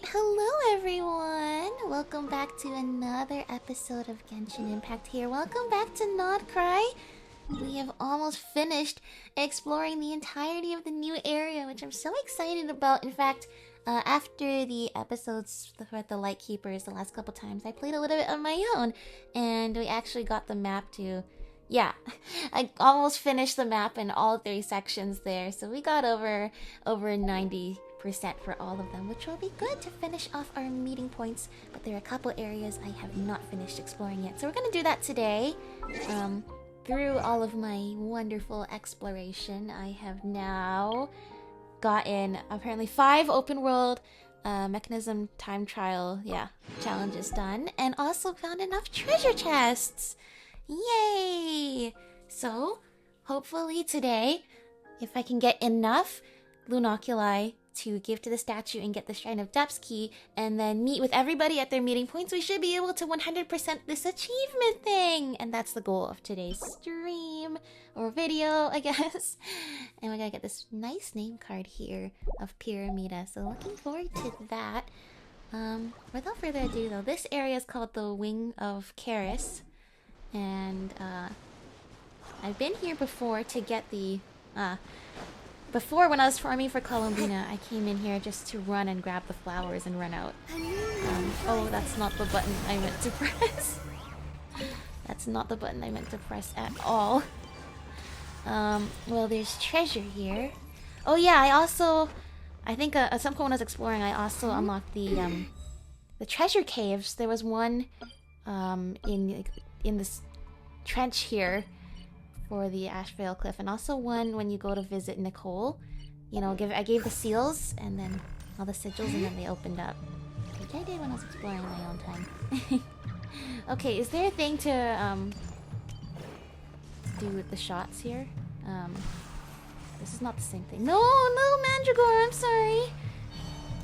Hello everyone! Welcome back to another episode of Genshin Impact here. Welcome back to Nod-Krai. We have almost finished exploring the entirety of the new area, which I'm so excited about. In fact, after the episodes with the Light Keepers the last couple times, I played a little bit on my own, and we actually got the map to... Yeah, I almost finished the map in all 3 sections there, so we got over 90% for all of them, which will be good to finish off our meeting points. But there are a couple areas I have not finished exploring yet, so we're gonna do that today. Through all of my wonderful exploration, I have now gotten apparently 5 open world mechanism time trial challenges done, and also found enough treasure chests. Yay! So, hopefully today, if I can get enough Lunoculi to give to the statue and get the Shrine of Depths key, and then meet with everybody at their meeting points, we should be able to 100% this achievement thing! And that's the goal of today's stream, or video, I guess. And we're gonna get this nice name card here of Pyramida, so looking forward to that. Without further ado though, this area is called the Wing of Karis. And I've been here before to get the before when I was farming for Columbina, I came in here just to run and grab the flowers and run out. Oh, that's not the button I meant to press. That's not the button I meant to press at all. Well, there's treasure here. Oh yeah, I think at some point when I was exploring, I also unlocked the treasure caves. There was one in this trench here for the Ashvale Cliff, and also one when you go to visit Nicole. You know, I gave the seals and then all the sigils, and then they opened up, which I did when I was exploring in my own time. Okay, is there a thing to do with the shots here? This is not the same thing. No, Mandragora, I'm sorry.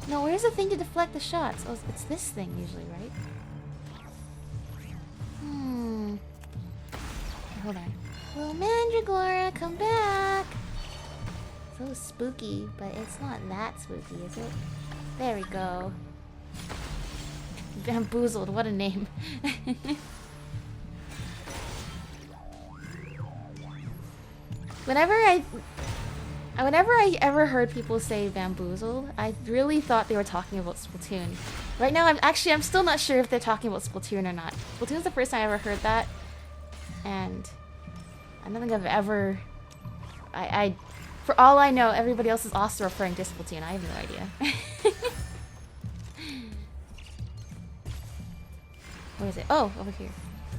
No, where's the thing to deflect the shots? Oh, it's this thing usually, right? Hold on. Well, Mandragora, come back! So spooky, but it's not that spooky, is it? There we go. Bamboozled, what a name. Whenever I ever heard people say bamboozled, I really thought they were talking about Splatoon. Right now, I'm still not sure if they're talking about Splatoon or not. Splatoon's the first time I ever heard that. And I don't think I've ever... For all I know, everybody else is also referring to Splatoon. I have no idea. Where is it? Oh, over here.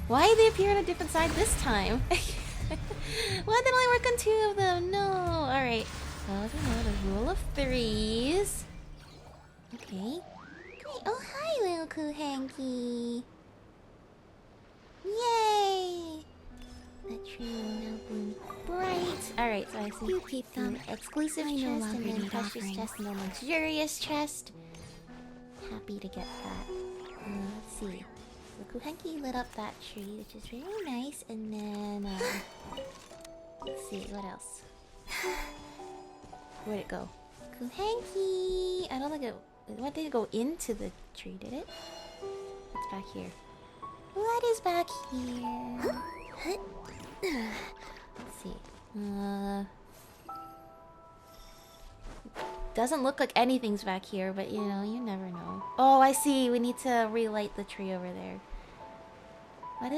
Why did they appear on a different side this time? Why did I work on 2 of them? No! Alright. So, the rule of 3s. Okay. Great. Oh, hi, little Kuhanky. Yay! That tree will now bloom bright. Alright, so I see you keep them. Exclusive chest, and then precious chest, and then luxurious chest. Happy to get that. Let's see. So Kuhanky lit up that tree, which is very nice, and then let's see, what else? Where'd it go? Kuhanky! I don't think it... What, did it go into the tree, did it? It's back here. What is back here? Let's see. Doesn't look like anything's back here, but you know, you never know. Oh, I see. We need to relight the tree over there. Why do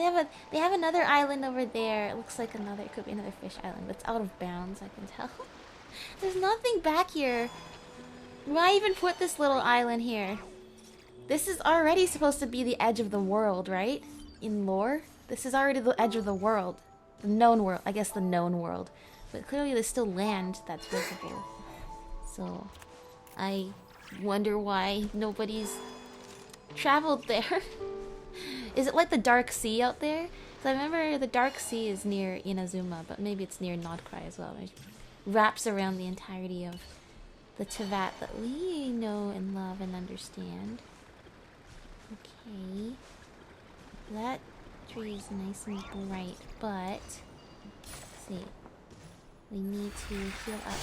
they have another island over there? It looks like it could be another fish island, but it's out of bounds, I can tell. There's nothing back here. Why even put this little island here? This is already supposed to be the edge of the world, right? In lore? This is already the edge of the world. The known world. I guess the known world. But clearly there's still land that's visible. So, I wonder why nobody's traveled there. Is it like the Dark Sea out there? So I remember the Dark Sea is near Inazuma, but maybe it's near Nod-Krai as well. It wraps around the entirety of the Teyvat that we know and love and understand. Okay. That tree is nice and bright, but... Let's see. We need to heal up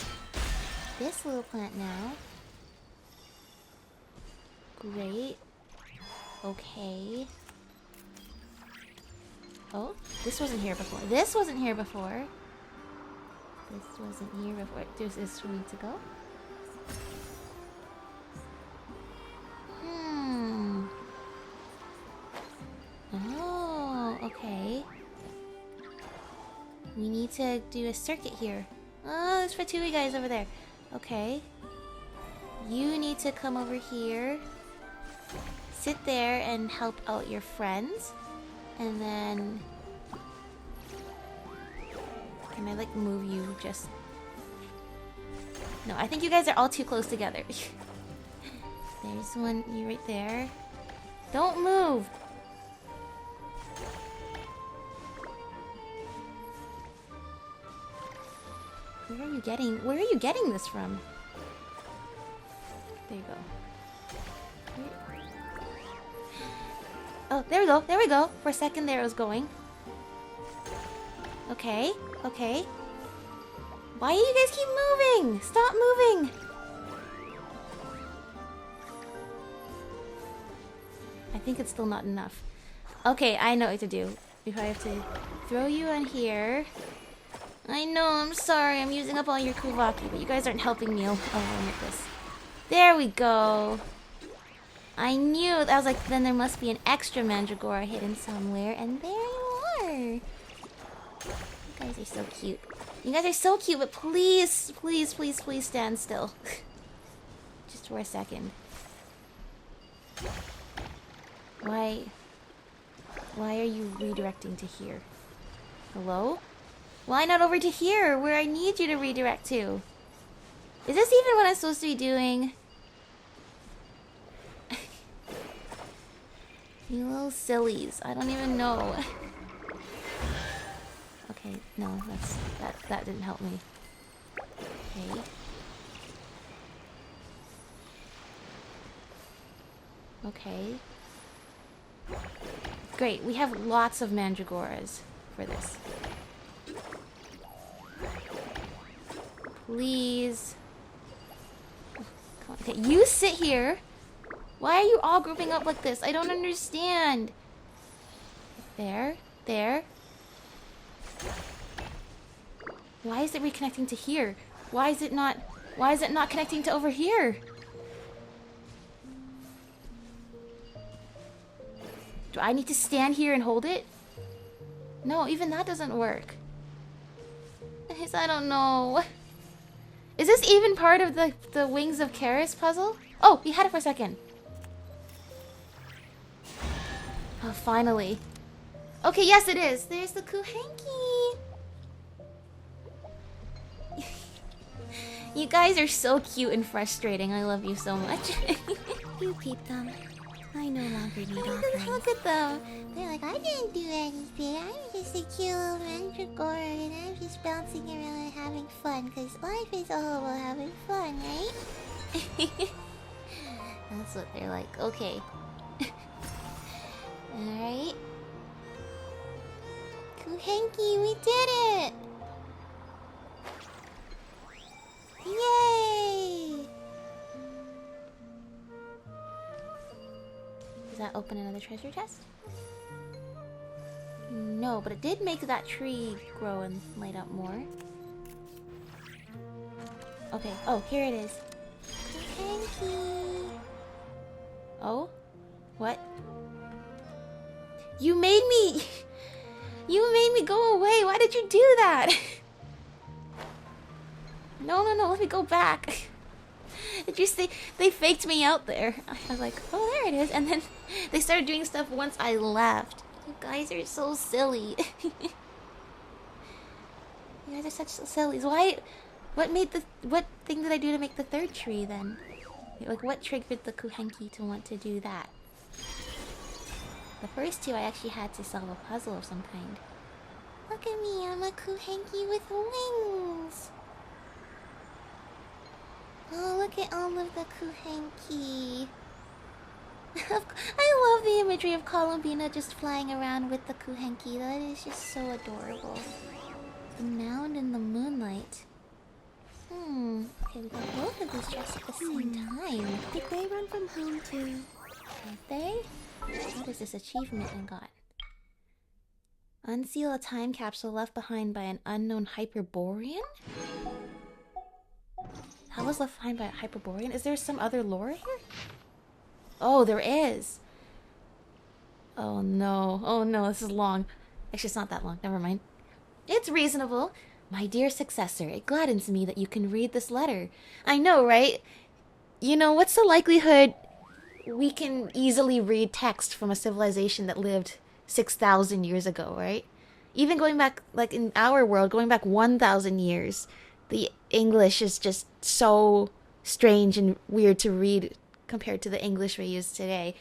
this little plant now. Great. Okay. Oh, this wasn't here before. This wasn't here before. This wasn't here before. There's this for me to go. Oh, okay. We need to do a circuit here. Oh, there's for two guys over there. Okay. You need to come over here. Sit there and help out your friends. And then... Can I, like, move you just... No, I think you guys are all too close together. There's one, you right there. Don't move! Where are you getting this from? There you go. Oh, there we go. For a second there it was going. Okay, okay. Why do you guys keep moving? Stop moving! I think it's still not enough. Okay, I know what to do. If I have to throw you in here... I know, I'm sorry, I'm using up all your Kuvaki, but you guys aren't helping me over with this. There we go. I knew, I was like, then there must be an extra Mandragora hidden somewhere, and there you are. You guys are so cute. You guys are so cute, but please, please, please, please stand still. Just for a second. Why are you redirecting to here? Hello? Why not over to here, where I need you to redirect to? Is this even what I'm supposed to be doing? You little sillies. I don't even know. Okay, no, that didn't help me. Okay. Okay. Great, we have lots of Mandragoras for this. Please. Okay, you sit here. Why are you all grouping up like this? I don't understand. There. There. Why is it reconnecting to here? Why is it not connecting to over here? Do I need to stand here and hold it? No, even that doesn't work. I don't know. Is this even part of the Wings of Karis puzzle? Oh, we had it for a second. Oh, finally. Okay, yes it is. There's the Kuhenki. You guys are so cute and frustrating. I love you so much. You peeped them. I no longer need offerings. Look at them. They're like, I didn't do anything. I'm just a cute little Mandragora and I'm just bouncing around and having fun. Because life is all about having fun, right? That's what they're like. Okay. Alright. Kuhenki, we did it! Yay! Does that open another treasure chest? No, but it did make that tree grow and light up more. Okay. Oh, here it is. Kuhenki. Oh? What? You made me... You made me go away. Why did you do that? No, let me go back. Did you see? They faked me out there. I was like, oh, there it is. And then they started doing stuff once I left. You guys are so silly. You guys are such sillies. Why? What thing did I do to make the third tree then? Like, what triggered the Kuhenki to want to do that? The first two, I actually had to solve a puzzle of some kind. Look at me, I'm a Kuhenki with wings. Oh, look at all of the Kuhenki. I love the imagery of Columbina just flying around with the Kuhenki. That is just so adorable. The mound in the moonlight. Okay, we got both of these dressed at the same time. Did they run from home too? Did they? What is this achievement I got? Unseal a time capsule left behind by an unknown Hyperborean? How was left behind by a Hyperborean? Is there some other lore here? Oh, there is. Oh no, this is long. Actually, it's not that long. Never mind. It's reasonable. My dear successor, it gladdens me that you can read this letter. I know, right? You know, what's the likelihood we can easily read text from a civilization that lived 6,000 years ago, right? Even going back, like in our world, going back 1,000 years, the English is just so strange and weird to read compared to the English we use today.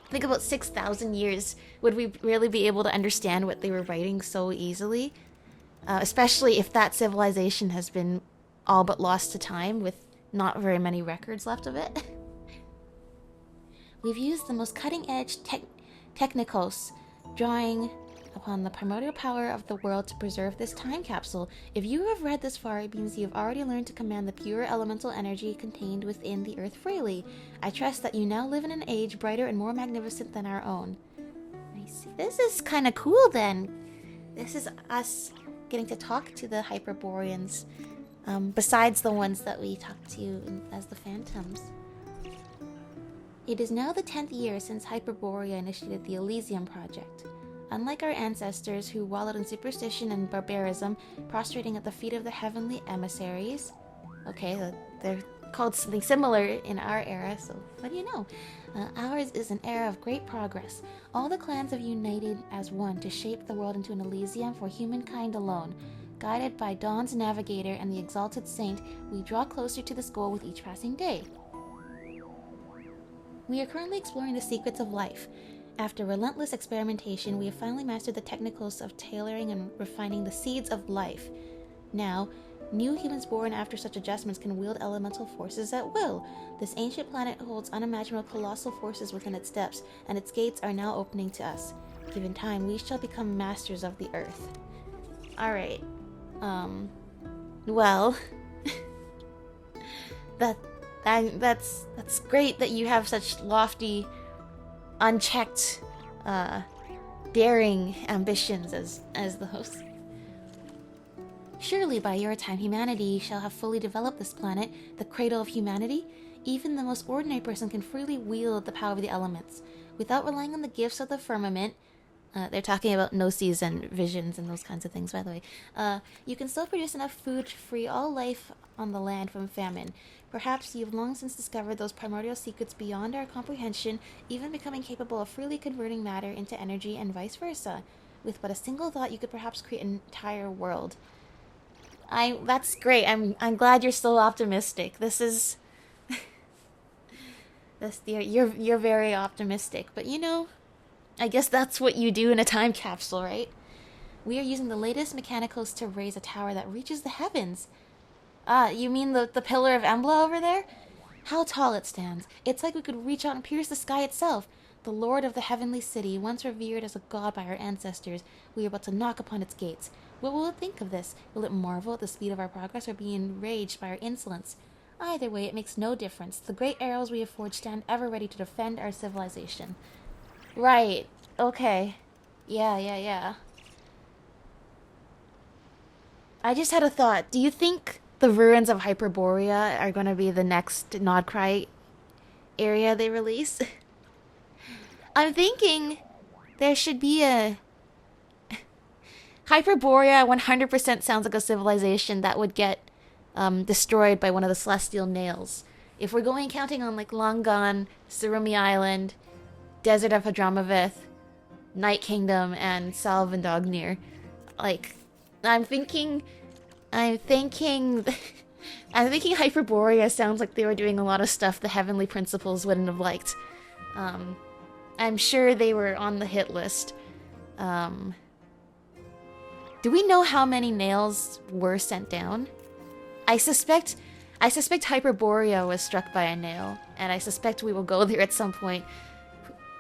Think about 6,000 years. Would we really be able to understand what they were writing so easily? Especially if that civilization has been all but lost to time with not very many records left of it. We've used the most cutting-edge technicos, drawing upon the primordial power of the world to preserve this time capsule. If you have read this far, it means you have already learned to command the pure elemental energy contained within the earth freely. I trust that you now live in an age brighter and more magnificent than our own. I see. This is kind of cool then. This is us getting to talk to the Hyperboreans, besides the ones that we talk to as the Phantoms. It is now the 10th year since Hyperborea initiated the Elysium project. Unlike our ancestors who wallowed in superstition and barbarism, prostrating at the feet of the heavenly emissaries. Okay, they're called something similar in our era, so what do you know? Ours is an era of great progress. All the clans have united as one to shape the world into an Elysium for humankind alone. Guided by Dawn's navigator and the exalted saint, we draw closer to this goal with each passing day. We are currently exploring the secrets of life. After relentless experimentation, we have finally mastered the technicals of tailoring and refining the seeds of life. Now, new humans born after such adjustments can wield elemental forces at will. This ancient planet holds unimaginable colossal forces within its depths, and its gates are now opening to us. Given time, we shall become masters of the earth. Alright. Well... That's great that you have such lofty, unchecked, daring ambitions as the host. Surely by your time humanity shall have fully developed this planet, the cradle of humanity. Even the most ordinary person can freely wield the power of the elements. Without relying on the gifts of the firmament, they're talking about gnosis and visions and those kinds of things, by the way. You can still produce enough food to free all life on the land from famine. Perhaps you've long since discovered those primordial secrets beyond our comprehension, even becoming capable of freely converting matter into energy and vice versa. With but a single thought, you could perhaps create an entire world. That's great. I'm glad you're still optimistic. This is... you're very optimistic, but you know, I guess that's what you do in a time capsule, right? We are using the latest mechanicals to raise a tower that reaches the heavens. You mean the Pillar of Embla over there? How tall it stands. It's like we could reach out and pierce the sky itself. The Lord of the Heavenly City, once revered as a god by our ancestors, we are about to knock upon its gates. What will it think of this? Will it marvel at the speed of our progress or be enraged by our insolence? Either way, it makes no difference. The great arrows we have forged stand ever ready to defend our civilization. Right. Okay. Yeah. I just had a thought. Do you think the ruins of Hyperborea are going to be the next Nod-Krai area they release? I'm thinking there should be a... Hyperborea 100% sounds like a civilization that would get destroyed by one of the celestial nails. If we're counting on like Long Gone, Surumi Island, Desert of Hadramaveth, Night Kingdom, and Salvandognir, like, I'm thinking Hyperborea sounds like they were doing a lot of stuff the Heavenly Principles wouldn't have liked. I'm sure they were on the hit list. Do we know how many nails were sent down? I suspect Hyperborea was struck by a nail, and I suspect we will go there at some point.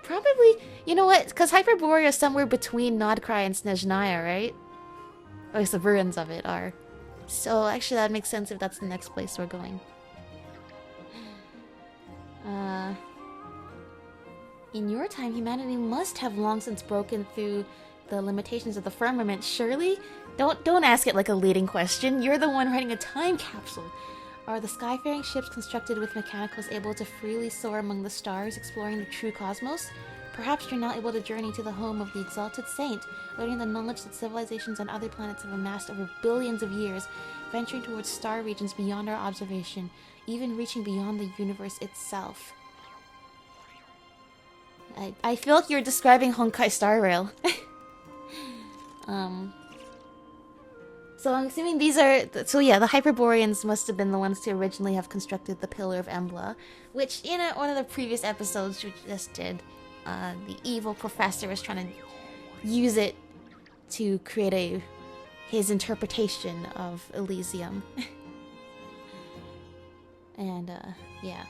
Probably, you know what? Because Hyperborea is somewhere between Nod-Krai and Snezhnaya, right? At least the ruins of it are. So actually that makes sense if that's the next place we're going. In your time, humanity must have long since broken through the limitations of the firmament, surely? Don't ask it like a leading question. You're the one writing a time capsule. Are the skyfaring ships constructed with mechanicals able to freely soar among the stars, exploring the true cosmos? Perhaps you're now able to journey to the home of the exalted saint, learning the knowledge that civilizations on other planets have amassed over billions of years, venturing towards star regions beyond our observation, even reaching beyond the universe itself. I feel like you're describing Honkai Star Rail. So I'm assuming these are... So yeah, the Hyperboreans must have been the ones to originally have constructed the Pillar of Embla, which in one of the previous episodes we just did, the evil professor was trying to use it to create his interpretation of Elysium. And yeah.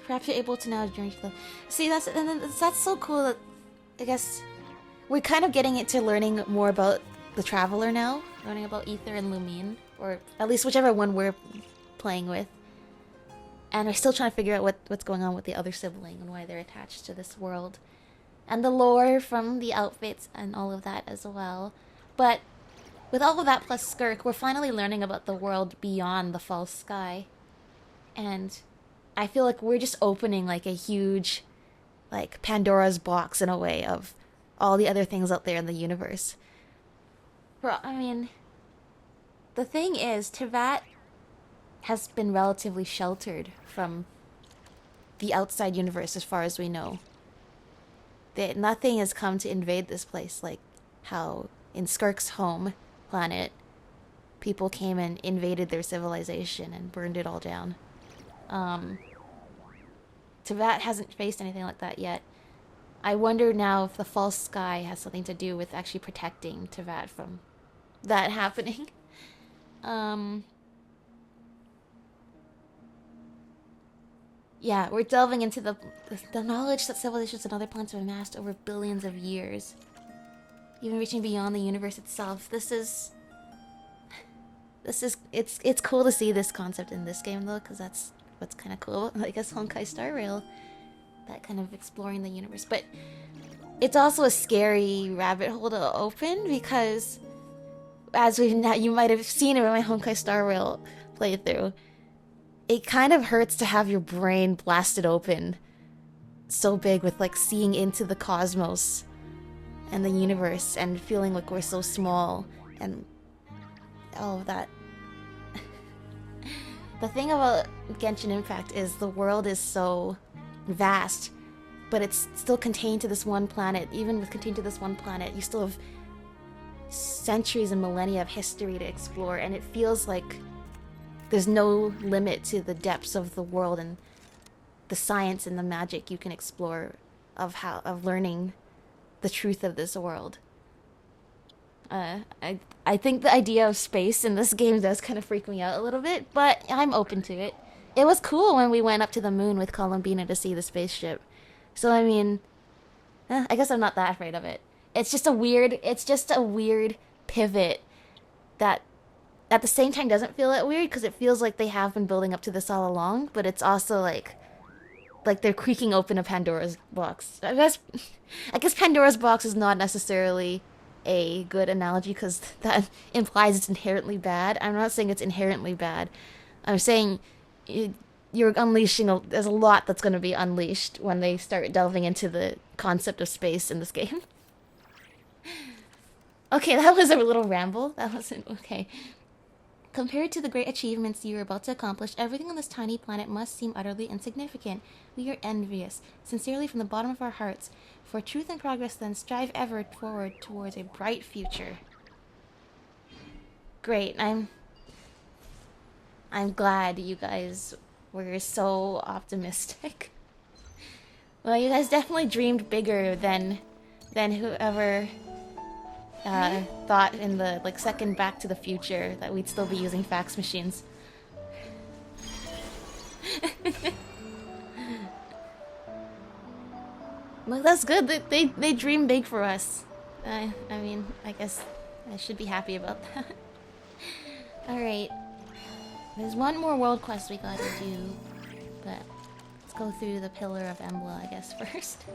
Perhaps you're able to now journey to the... See, that's so cool that... I guess... We're kind of getting into learning more about the Traveler now. Learning about Ether and Lumine. Or at least whichever one we're playing with. And we're still trying to figure out what's going on with the other sibling and why they're attached to this world. And the lore from the outfits and all of that as well. But with all of that plus Skirk, we're finally learning about the world beyond the false sky. And I feel like we're just opening like a huge, like, Pandora's box in a way of all the other things out there in the universe. I mean, the thing is, Teyvat has been relatively sheltered from the outside universe as far as we know. Nothing has come to invade this place, like how in Skirk's home planet, people came and invaded their civilization and burned it all down. Teyvat hasn't faced anything like that yet. I wonder now if the false sky has something to do with actually protecting Teyvat from that happening. Yeah, we're delving into the knowledge that civilizations and other planets have amassed over billions of years, even reaching beyond the universe itself. It's cool to see this concept in this game though, because that's what's kind of cool. I guess Honkai Star Rail, that kind of exploring the universe, but it's also a scary rabbit hole to open because, as you might have seen it in my Honkai Star Rail playthrough, it kind of hurts to have your brain blasted open so big with like seeing into the cosmos and the universe and feeling like we're so small and all of that. The thing about Genshin Impact is the world is so vast, but it's still contained to this one planet. Even with contained to this one planet, you still have centuries and millennia of history to explore, and it feels like there's no limit to the depths of the world and the science and the magic you can explore of learning the truth of this world. I think the idea of space in this game does kind of freak me out a little bit, but I'm open to it. It was cool when we went up to the moon with Columbina to see the spaceship. So I mean, I guess I'm not that afraid of it. It's just a weird pivot that at the same time doesn't feel that weird because it feels like they have been building up to this all along, but it's also like they're creaking open a Pandora's box. I guess Pandora's box is not necessarily a good analogy because that implies it's inherently bad. I'm not saying it's inherently bad. I'm saying you're unleashing there's a lot that's going to be unleashed when they start delving into the concept of space in this game. Okay, that was a little ramble. That wasn't okay. Compared to the great achievements you are about to accomplish, everything on this tiny planet must seem utterly insignificant. We are envious, sincerely from the bottom of our hearts. For truth and progress, then, strive ever forward towards a bright future. Great, I'm glad you guys were so optimistic. Well, you guys definitely dreamed bigger than whoever thought in the second Back to the Future that we'd still be using fax machines. Well, that's good. They dream big for us. I mean, I guess I should be happy about that. Alright. There's one more world quest we gotta do. But let's go through the Pillar of Embla, I guess, first.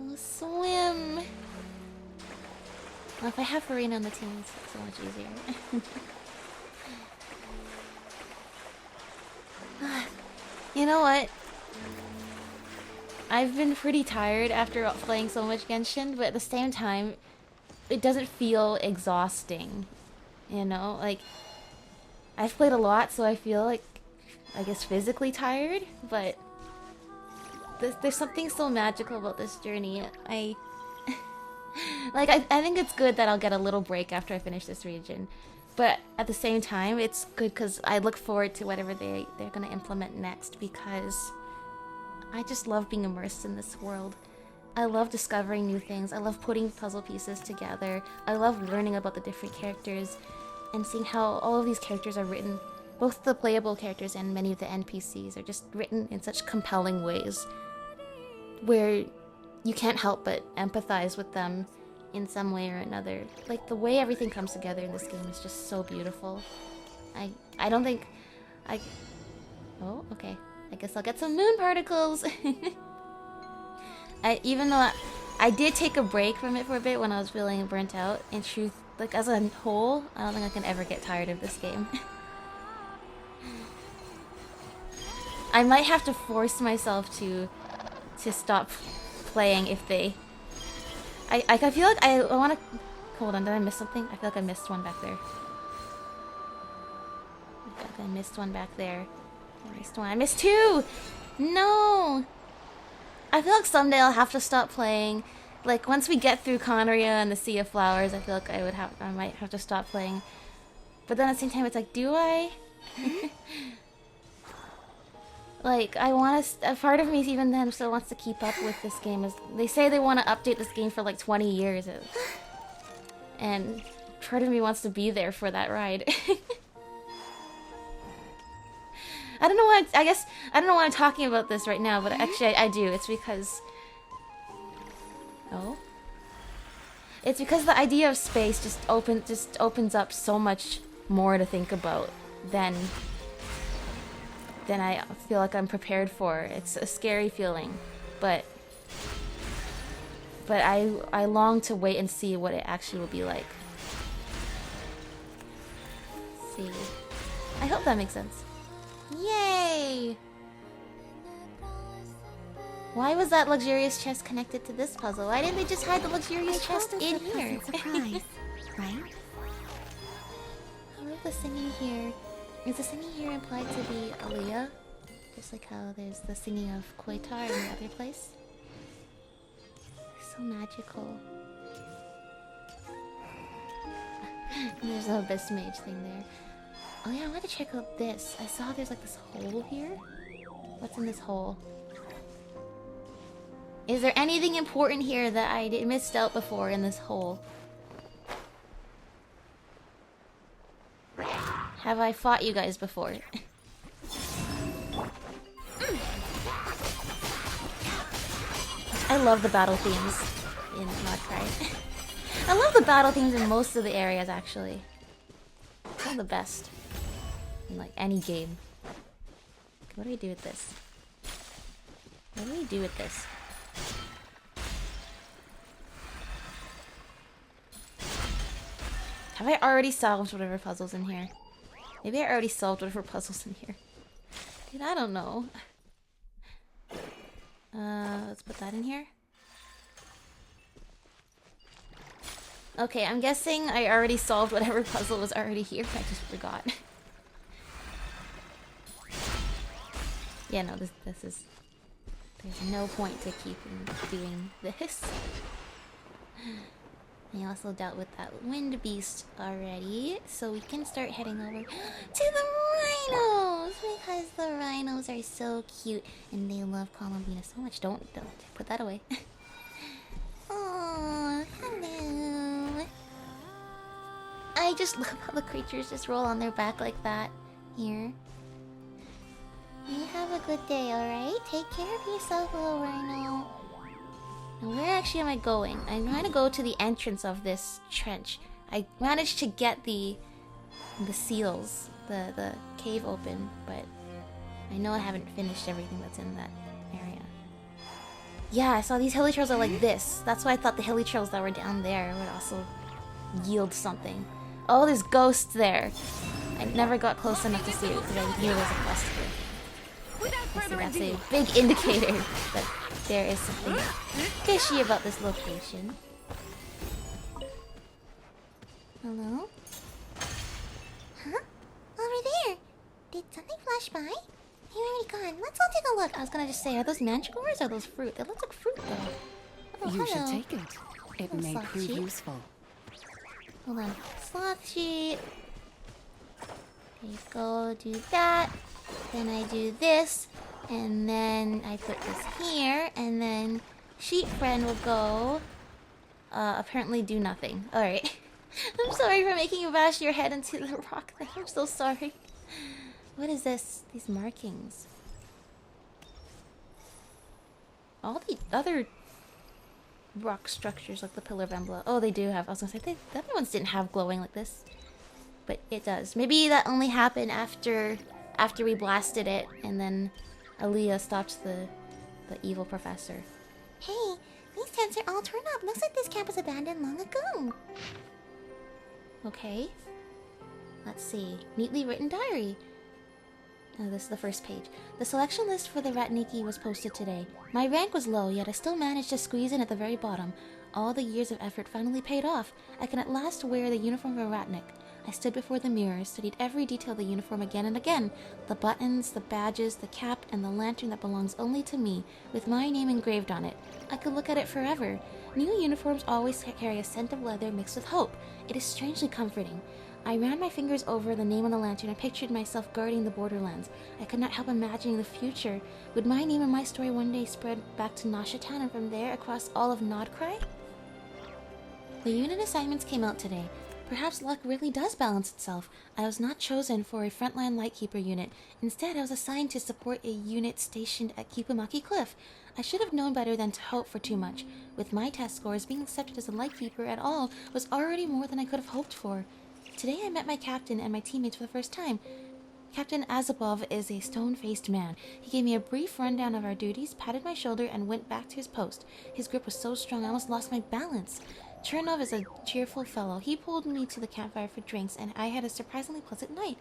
Oh, swim! Well, if I have Farina on the team, it's so much easier. You know what? I've been pretty tired after playing so much Genshin, but at the same time, it doesn't feel exhausting. You know? Like, I've played a lot, so I feel like, I guess, physically tired, but there's something so magical about this journey. I think it's good that I'll get a little break after I finish this region. But at the same time, it's good because I look forward to whatever they're going to implement next, because I just love being immersed in this world. I love discovering new things. I love putting puzzle pieces together. I love learning about the different characters and seeing how all of these characters are written. Both the playable characters and many of the NPCs are just written in such compelling ways where you can't help but empathize with them in some way or another. Like, the way everything comes together in this game is just so beautiful. I don't think oh, okay. I guess I'll get some moon particles. Even though I did take a break from it for a bit when I was feeling burnt out, in truth, like, as a whole, I don't think I can ever get tired of this game. I might have to force myself to stop playing if they... I feel like I want to... Hold on, did I miss something? I feel like I missed one back there. I missed one back there. I missed one. I missed two! No! I feel like someday I'll have to stop playing. Like, once we get through Conria and the Sea of Flowers, I feel like I might have to stop playing. But then at the same time, it's like, do I? Like, I want to... A part of me, even then, still wants to keep up with this game. They say they want to update this game for like 20 years. And part of me wants to be there for that ride. I don't know why... I guess... I don't know why I'm talking about this right now, but actually I do. It's because... Oh? It's because the idea of space just opens up so much more to think about than I feel like I'm prepared for. It's a scary feeling, but I long to wait and see what it actually will be like. Let's see. I hope that makes sense. Yay! Why was that luxurious chest connected to this puzzle? Why didn't they just hide the luxurious chest in here? Surprise, right? I love the singing here. Is the singing here implied to be Aaliyah? Just like how there's the singing of Koitar in the other place? So magical. And there's a Abyss Mage thing there. Oh yeah, I want to check out this. I saw there's like this hole here. What's in this hole? Is there anything important here that I missed out before in this hole? Have I fought you guys before? I love the battle themes in Nod-Krai. I love the battle themes in most of the areas, actually. They're the best in like any game. What do we do with this? What do we do with this? Have I already solved whatever puzzles in here? Maybe I already solved whatever puzzles in here. Dude, I don't know. Let's put that in here. Okay, I'm guessing I already solved whatever puzzle was already here. I just forgot. Yeah, no, this is... There's no point to keep doing this. I also dealt with that wind beast already, so we can start heading over to the rhinos, because the rhinos are so cute and they love Columbina so much. Don't put that away. Oh, hello. I just love how the creatures just roll on their back like that here. You have a good day, alright? Take care of yourself, little rhino. Now, where actually am I going? I'm trying to go to the entrance of this trench. I managed to get the the seals, the cave open, but I know I haven't finished everything that's in that area. Yeah, I saw these hilly trails are like this. That's why I thought the hilly trails that were down there would also yield something. Oh, there's ghosts there. I never got close enough to see it because I knew there was a quest here. So that's a big indicator that there is something fishy about this location. Hello? Huh? Over there. Did something flash by? He already gone. Let's all take a look. I was gonna just say, are those manticores or are those fruit? They look like fruit though. Oh, You hello. should take it. It Oh, may sloth prove sheep. useful. Hold on. Sloth sheep. There you go, do that. Then I do this. And then I put this here. And then sheep friend will go. Apparently do nothing. Alright. I'm sorry for making you bash your head into the rock thing. I'm so sorry. What is this? These markings. All the other rock structures, like the Pillar of Embla. Oh, they do have. I was gonna say, the other ones didn't have glowing like this. But it does. Maybe that only happened after we blasted it, and then Aaliyah stopped the evil professor. Hey, these tents are all torn up. Looks like this camp was abandoned long ago. Okay. Let's see. Neatly written diary. Oh, this is the first page. The selection list for the Ratniki was posted today. My rank was low, yet I still managed to squeeze in at the very bottom. All the years of effort finally paid off. I can at last wear the uniform of a Ratnik. I stood before the mirror, studied every detail of the uniform again and again. The buttons, the badges, the cap, and the lantern that belongs only to me, with my name engraved on it. I could look at it forever. New uniforms always carry a scent of leather mixed with hope. It is strangely comforting. I ran my fingers over the name on the lantern and pictured myself guarding the borderlands. I could not help imagining the future. Would my name and my story one day spread back to Nasha Town and from there across all of Nod-Krai? The unit assignments came out today. Perhaps luck really does balance itself. I was not chosen for a frontline lightkeeper unit. Instead, I was assigned to support a unit stationed at Kipumaki Cliff. I should have known better than to hope for too much. With my test scores, being accepted as a lightkeeper at all was already more than I could have hoped for. Today I met my captain and my teammates for the first time. Captain Azabov is a stone-faced man. He gave me a brief rundown of our duties, patted my shoulder, and went back to his post. His grip was so strong I almost lost my balance. Chernov is a cheerful fellow. He pulled me to the campfire for drinks, and I had a surprisingly pleasant night.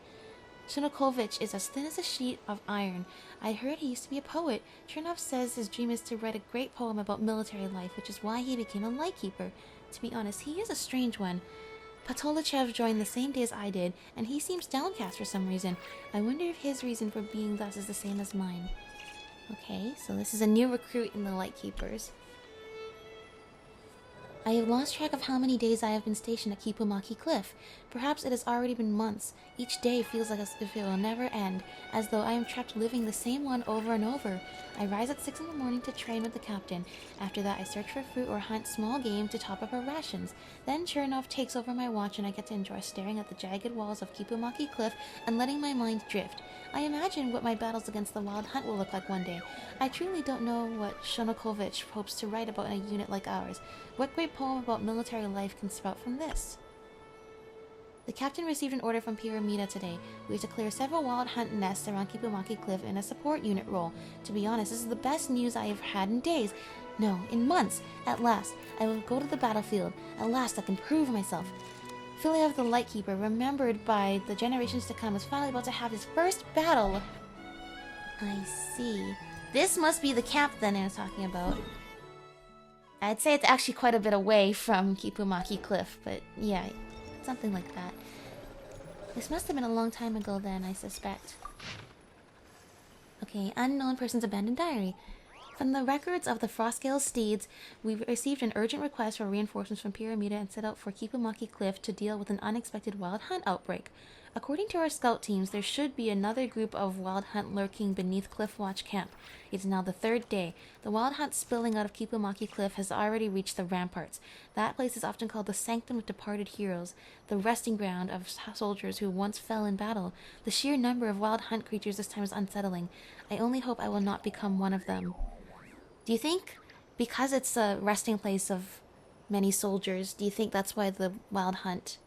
Shinokovich is as thin as a sheet of iron. I heard he used to be a poet. Chernov says his dream is to write a great poem about military life, which is why he became a lightkeeper. To be honest, he is a strange one. Patolichev joined the same day as I did, and he seems downcast for some reason. I wonder if his reason for being thus is the same as mine. Okay, so this is a new recruit in the Lightkeepers. I have lost track of how many days I have been stationed at Kipumaki Cliff. Perhaps it has already been months. Each day feels like as if it will never end, as though I am trapped living the same one over and over. I rise at 6 in the morning to train with the captain. After that, I search for fruit or hunt small game to top up our rations. Then Chernov takes over my watch and I get to enjoy staring at the jagged walls of Kipumaki Cliff and letting my mind drift. I imagine what my battles against the wild hunt will look like one day. I truly don't know what Shonokovich hopes to write about in a unit like ours. What great poem about military life can sprout from this? The captain received an order from Pyramida today. We are to clear several wild hunt nests around Kipumaki Cliff in a support unit role. To be honest, this is the best news I have had in days. No, in months. At last, I will go to the battlefield. At last, I can prove myself. Philev the Lightkeeper, remembered by the generations to come, is finally about to have his first battle. I see. This must be the camp then I was talking about. I'd say it's actually quite a bit away from Kipumaki Cliff, but yeah, something like that. This must have been a long time ago then, I suspect. Okay, unknown person's abandoned diary. From the records of the Frostgale Steeds, we received an urgent request for reinforcements from Pyramida and set out for Kipumaki Cliff to deal with an unexpected wild hunt outbreak. According to our scout teams, there should be another group of wild hunt lurking beneath Cliffwatch Camp. It is now the third day. The wild hunt spilling out of Kipumaki Cliff has already reached the ramparts. That place is often called the Sanctum of Departed Heroes, the resting ground of soldiers who once fell in battle. The sheer number of wild hunt creatures this time is unsettling. I only hope I will not become one of them. Do you think, because it's a resting place of many soldiers, do you think that's why the wild hunt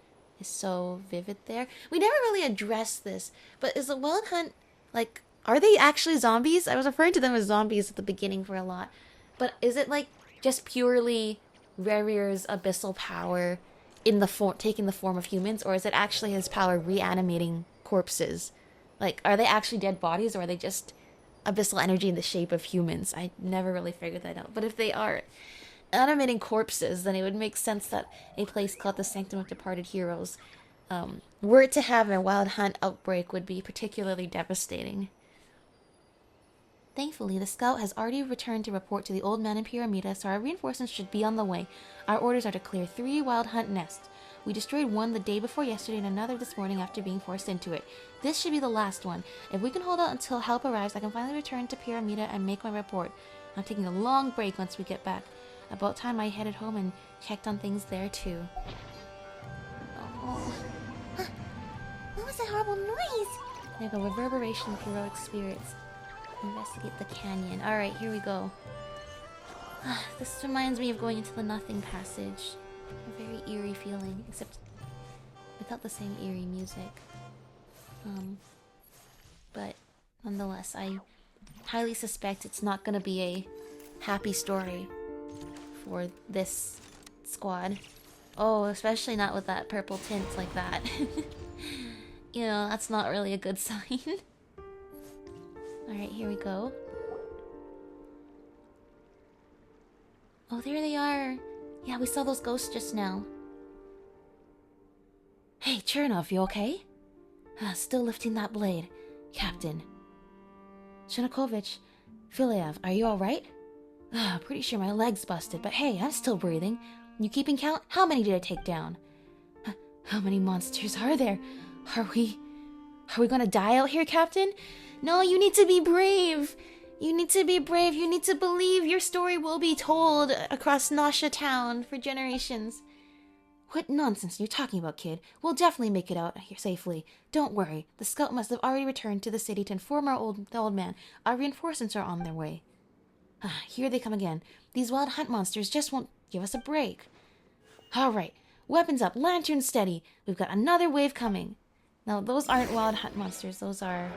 is so vivid there. We never really addressed this, but is the Wild Hunt, like, are they actually zombies? I was referring to them as zombies at the beginning for a lot. But is it, like, just purely Revir's abyssal power in the form, taking the form of humans, or is it actually his power reanimating corpses? Like, are they actually dead bodies, or are they just abyssal energy in the shape of humans? I never really figured that out. But if they are animating corpses, then it would make sense that a place called the Sanctum of Departed Heroes, were it to have a Wild Hunt outbreak, would be particularly devastating. Thankfully, the scout has already returned to report to the old man in Pyramida, so our reinforcements should be on the way. Our orders are to clear 3 Wild Hunt nests. We destroyed one the day before yesterday and another this morning after being forced into it. This should be the last one. If we can hold out until help arrives, I can finally return to Pyramida and make my report. I'm taking a long break once we get back. About time I headed home and checked on things there too. Oh. What was that horrible noise? There go, Reverberation of Heroic Spirits. Investigate the canyon. Alright, here we go. This reminds me of going into the Nothing Passage. A very eerie feeling, except without the same eerie music. But nonetheless, I highly suspect it's not gonna be a happy story for this squad. Oh, especially not with that purple tint like that. You know, that's not really a good sign. Alright, here we go. Oh, there they are. Yeah, we saw those ghosts just now. Hey, Chernov, you okay? Still lifting that blade. Captain. Shanakovich, Filev, are you alright? Pretty sure my leg's busted, but hey, I'm still breathing. You keeping count? How many did I take down? How many monsters are there? Are we gonna die out here, Captain? No, you need to be brave. You need to be brave. You need to believe your story will be told across Nasha Town for generations. What nonsense are you talking about, kid? We'll definitely make it out here safely. Don't worry. The scout must have already returned to the city to inform the old man. Our reinforcements are on their way. Here they come again. These wild hunt monsters just won't give us a break. All right. Weapons up. Lanterns steady. We've got another wave coming. Now, those aren't wild hunt monsters. Those are,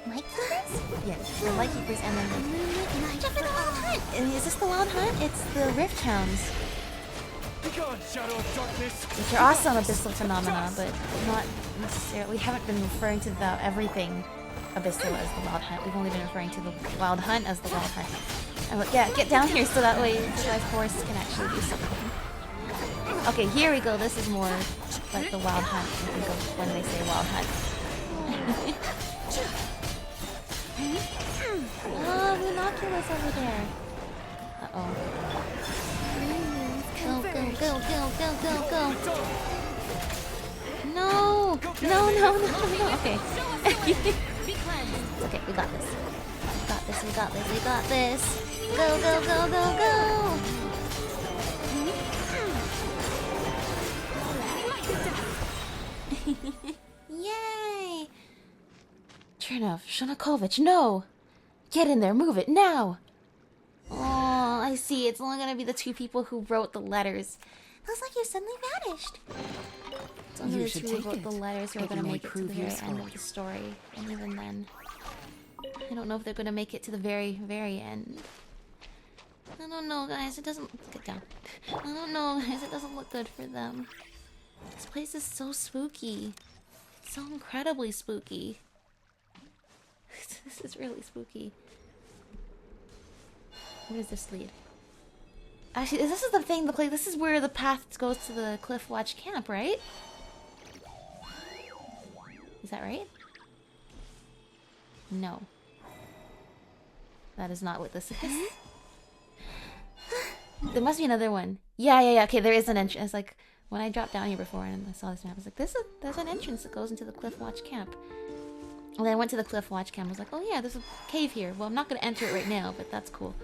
Light keepers? yes, the light keepers and then the... Moonlit for wild hunt! And is this the wild hunt? It's the rift hounds. Which are also an abyssal phenomena, but not necessarily... We haven't been referring to everything abyssal as the wild hunt. We've only been referring to the wild hunt as the wild hunt. And look, yeah, get down here so that way the guy's horse can actually do something. Okay, here we go. This is more like the wild hunt, I think, of when they say wild hunt. Oh, Rhinoculus over there. Uh-oh. Go, go, go, go, go, go, go. No! No, no, no, no. Okay. It's okay, we got this. We got this, we got this, we got this. Go, go, go, go, go! Yay! Chernov, Shanakovich, no! Get in there, move it, now! Oh, I see. It's only gonna be the 2 people who wrote the letters. Looks like you suddenly vanished. It's only the 2 who wrote the letters who are gonna make it to the very end of the story. And even then, I don't know if they're gonna make it to the very, very end. I don't know, guys. It doesn't... Get down. I don't know, guys. It doesn't look good for them. This place is so spooky. So incredibly spooky. This is really spooky. Where does this lead? Actually, this is the thing, this is where the path goes to the Cliff Watch camp, right? Is that right? No. That is not what this is. There must be another one. Yeah, okay, there is an entrance. It's like, when I dropped down here before and I saw this map, I was like, there's an entrance that goes into the Cliff Watch camp. And then I went to the Cliff Watch camp, I was like, oh yeah, there's a cave here. Well, I'm not gonna enter it right now, but that's cool.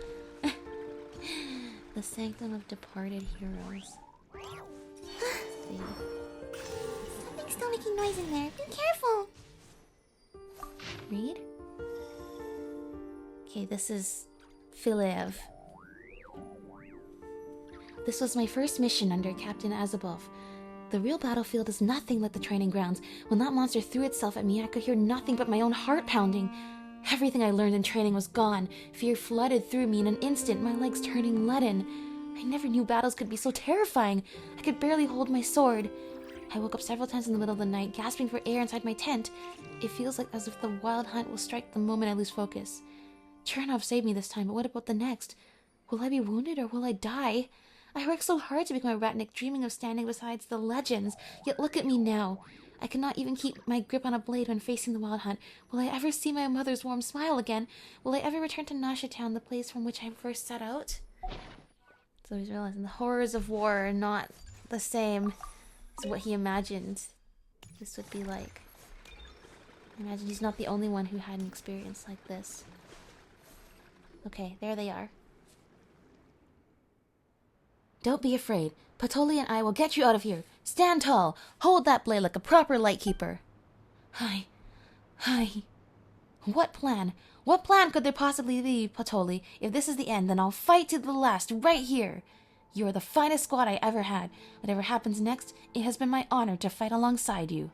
The Sanctum of Departed Heroes. Something's still making noise in there. Be careful! Read? Okay, this is Filev. This was my first mission under Captain Azabov. The real battlefield is nothing like the training grounds. When that monster threw itself at me, I could hear nothing but my own heart pounding. Everything I learned in training was gone. Fear flooded through me in an instant, my legs turning leaden. I never knew battles could be so terrifying. I could barely hold my sword. I woke up several times in the middle of the night, gasping for air inside my tent. It feels like as if the wild hunt will strike the moment I lose focus. Chernov saved me this time, but what about the next? Will I be wounded or will I die? I worked so hard to become a ratnik, dreaming of standing beside the legends, yet look at me now. I cannot even keep my grip on a blade when facing the wild hunt. Will I ever see my mother's warm smile again? Will I ever return to Nasha Town, the place from which I first set out? So he's realizing the horrors of war are not the same as what he imagined this would be like. I imagine he's not the only one who had an experience like this. Okay, there they are. Don't be afraid. Patoli and I will get you out of here. Stand tall. Hold that blade like a proper lightkeeper. Hi. What plan? What plan could there possibly be, Patoli? If this is the end, then I'll fight to the last, right here. You are the finest squad I ever had. Whatever happens next, it has been my honor to fight alongside you.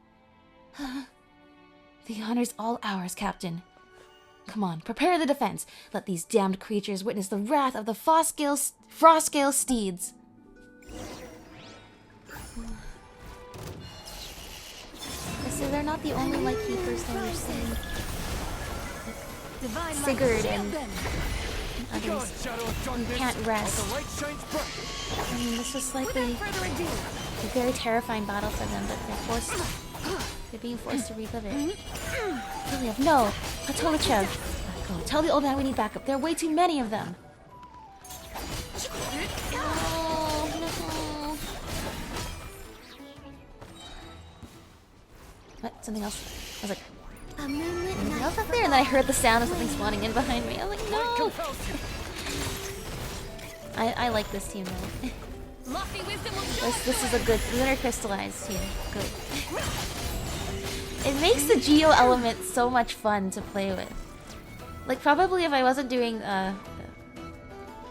The honor's all ours, Captain. Come on, prepare the defense. Let these damned creatures witness the wrath of the Frostgale steeds. So they're not the only lightkeepers that we're seeing. Sigurd and others who can't rest. I mean, this was likely a very terrifying battle for them, but they're being forced to relive it. Iliev, no! Patolichev! Go, tell the old man we need backup. There are way too many of them. Oh, no. What? Something else? I was like, something else up there? And then I heard the sound of something spawning in behind me. I was like, no! I like this team though. This is a good lunar crystallized team. Good. It makes the geo element so much fun to play with. Like probably if I wasn't doing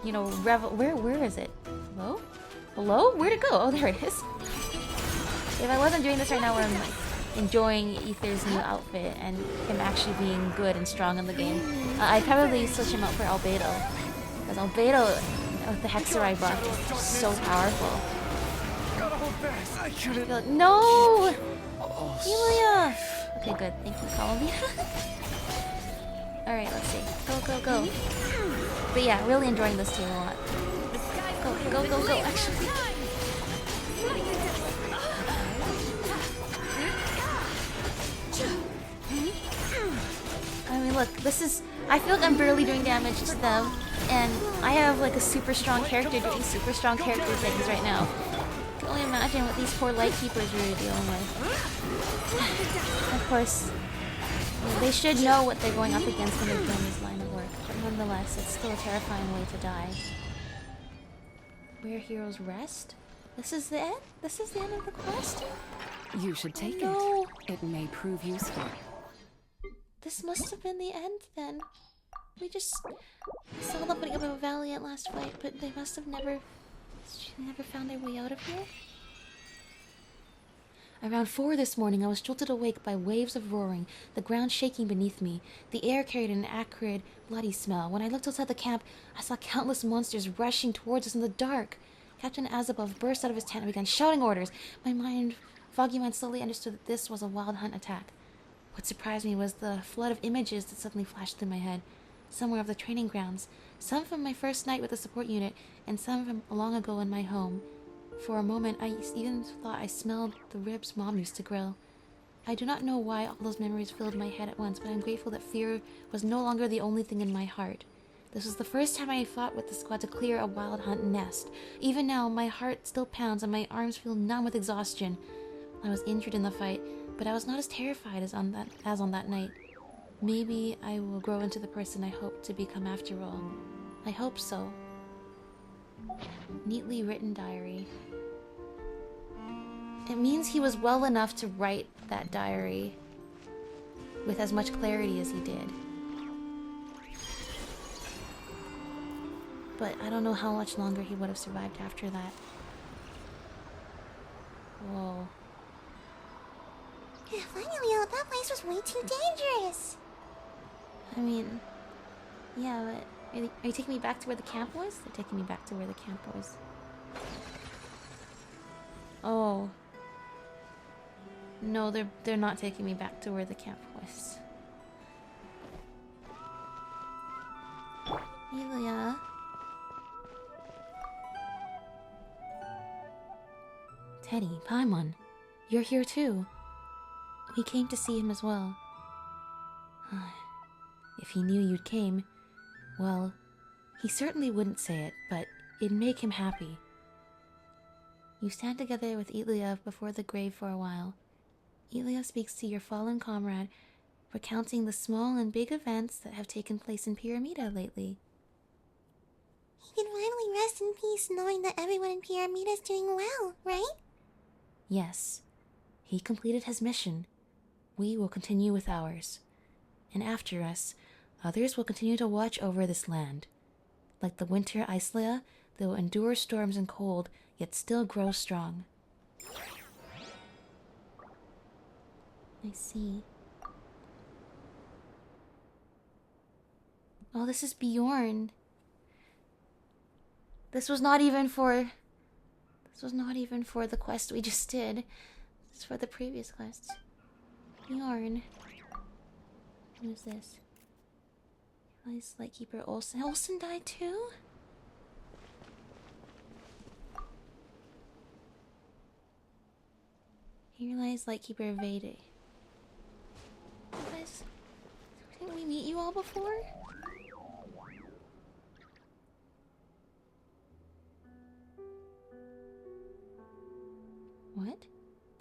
you know, where is it? Hello? Hello? Where'd it go? Oh, there it is. If I wasn't doing this right now where I'm like enjoying Aether's new outfit and him actually being good and strong in the game, I'd probably switch him out for Albedo. Because Albedo with the Hexerai buff is so powerful. I feel like, no! Elia! Okay, good. Thank you, Columbia. Alright, let's see. Go. But yeah, really enjoying this team a lot. Go, actually. I mean, look, this is... I feel like I'm barely doing damage to them, and I have like a super strong character doing super strong character things right now. I can only imagine what these poor lightkeepers are dealing with. Of course, they should know what they're going up against when they're doing this line of work, but nonetheless, it's still a terrifying way to die. Where heroes rest? This is the end? This is the end of the quest? You should take it. It may prove useful. This must have been the end then. We saw them putting up a valiant last fight, but they must have never found their way out of here. Around 4 this morning, I was jolted awake by waves of roaring, the ground shaking beneath me. The air carried an acrid, bloody smell. When I looked outside the camp, I saw countless monsters rushing towards us in the dark. Captain Azabov burst out of his tent and began shouting orders. My foggy mind slowly understood that this was a wild hunt attack. What surprised me was the flood of images that suddenly flashed through my head. Some were of the training grounds, some from my first night with the support unit, and some from long ago in my home. For a moment, I even thought I smelled the ribs Mom used to grill. I do not know why all those memories filled my head at once, but I'm grateful that fear was no longer the only thing in my heart. This was the first time I fought with the squad to clear a wild hunt nest. Even now, my heart still pounds and my arms feel numb with exhaustion. I was injured in the fight, but I was not as terrified as on that night. Maybe I will grow into the person I hope to become after all. I hope so. Neatly written diary. It means he was well enough to write that diary with as much clarity as he did. But I don't know how much longer he would have survived after that. Whoa. Finally, that place was way too dangerous. I mean, yeah, but are you taking me back to where the camp was? They're taking me back to where the camp was. Oh. No, they're not taking me back to where the camp was. Elia. Teddy, Paimon, you're here too. We came to see him as well. If he knew you'd came, well, he certainly wouldn't say it, but it'd make him happy. You stand together with Elia before the grave for a while. Elia speaks to your fallen comrade, recounting the small and big events that have taken place in Pyramida lately. He can finally rest in peace knowing that everyone in Pyramida is doing well, right? Yes, he completed his mission. We will continue with ours. And after us, others will continue to watch over this land. Like the winter Islea, they will endure storms and cold, yet still grow strong. I see. Oh, this is Bjorn. This was not even for the quest we just did. This is for the previous quests. Bjorn. Who's this? Nice Lightkeeper Olsen. Olsen died too? Here lies Lightkeeper Vede. Guys, didn't we meet you all before? What?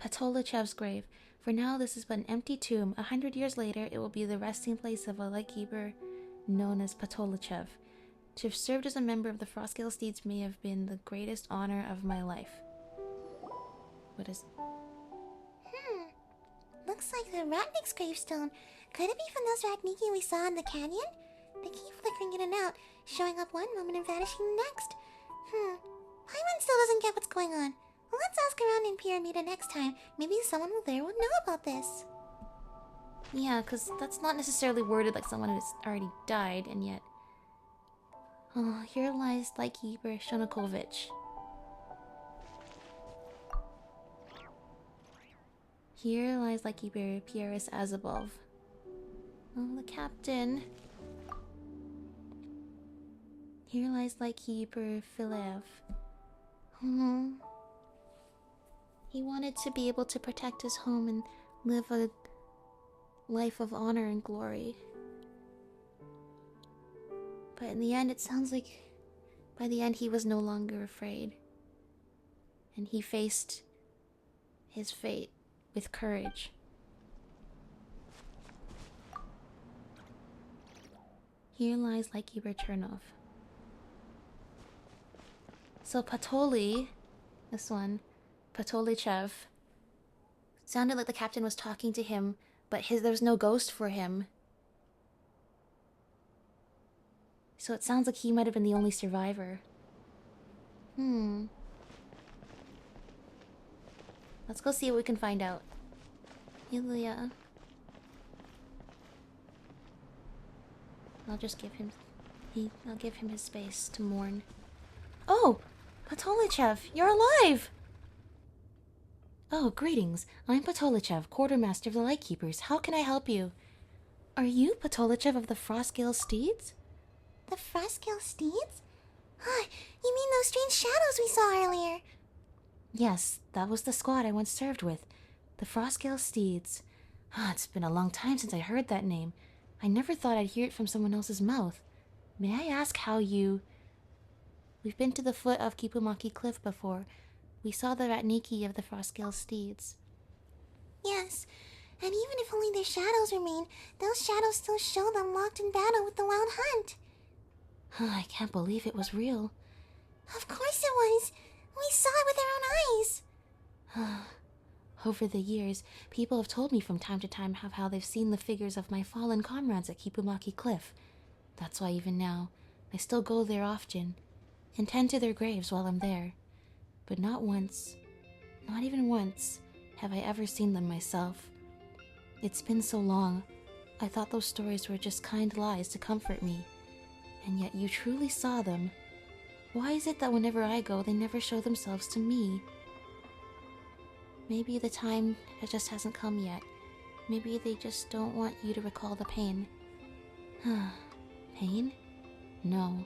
Patolichev's grave. For now, this is but an empty tomb. 100 years later, it will be the resting place of a lightkeeper known as Patolichev. To have served as a member of the Frostgale Steeds may have been the greatest honor of my life. What is... Looks like the Ratnik's gravestone. Could it be from those Ratniki we saw in the canyon? They keep flickering in and out, showing up one moment and vanishing the next. Paimon still doesn't get what's going on. Well, let's ask around in Pyramida next time. Maybe someone there will know about this. Yeah, because that's not necessarily worded like someone who's already died, and yet... Oh, here lies Lightkeeper Shonokovich. Here lies Lightkeeper Pieris Azabov. Oh, the captain. Here lies Lightkeeper Filev. He wanted to be able to protect his home and live a life of honor and glory. But in the end, it sounds like by the end he was no longer afraid. And he faced his fate with courage. Here lies Lightkeeper Chernov. So Patoli, this one, Patolichev, sounded like the captain was talking to him, but there was no ghost for him. So it sounds like he might have been the only survivor. Let's go see what we can find out. Ilya. I'll just give him... I'll give him his space to mourn. Oh! Patolichev, you're alive! Oh, greetings. I'm Patolichev, Quartermaster of the Lightkeepers. How can I help you? Are you Patolichev of the Frostgale Steeds? The Frostgale Steeds? You mean those strange shadows we saw earlier? Yes, that was the squad I once served with. The Frostgale Steeds. It's been a long time since I heard that name. I never thought I'd hear it from someone else's mouth. May I ask how you... We've been to the foot of Kipumaki Cliff before. We saw the Ratniki of the Frostgale Steeds. Yes, and even if only their shadows remain, those shadows still show them locked in battle with the Wild Hunt. I can't believe it was real. Of course it was. We saw it with our own eyes. Over the years, people have told me from time to time how they've seen the figures of my fallen comrades at Kipumaki Cliff. That's why even now, I still go there often, and tend to their graves while I'm there. But not once, Not even once have I ever seen them myself. It's been so long. I thought those stories were just kind lies to comfort me. And yet you truly saw them. Why is it that whenever I go, they never show themselves to me? Maybe the time just hasn't come yet. Maybe they just don't want you to recall the pain. Pain? No.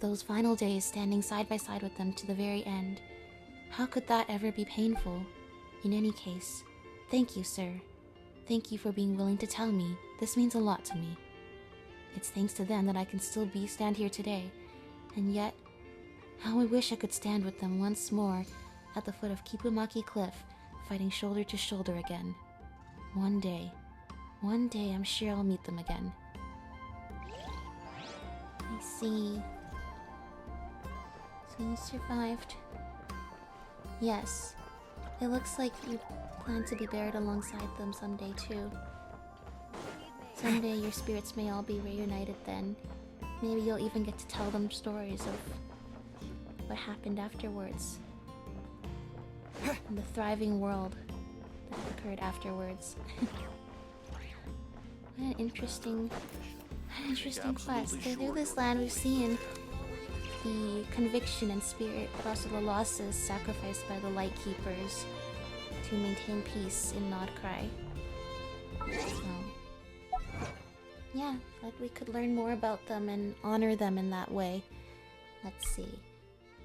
Those final days standing side by side with them to the very end. How could that ever be painful? In any case, thank you, sir. Thank you for being willing to tell me. This means a lot to me. It's thanks to them that I can still stand here today. And yet, how I wish I could stand with them once more at the foot of Kipumaki Cliff, fighting shoulder to shoulder again. One day I'm sure I'll meet them again. I see. So you survived. Yes. It looks like you plan to be buried alongside them someday too. Someday your spirits may all be reunited then. Maybe you'll even get to tell them stories of what happened afterwards. And the thriving world that occurred afterwards. What an interesting quest. Through this land we've seen the conviction and spirit, but also the losses sacrificed by the Lightkeepers to maintain peace in Nod-Krai. So, yeah, glad we could learn more about them and honor them in that way. Let's see.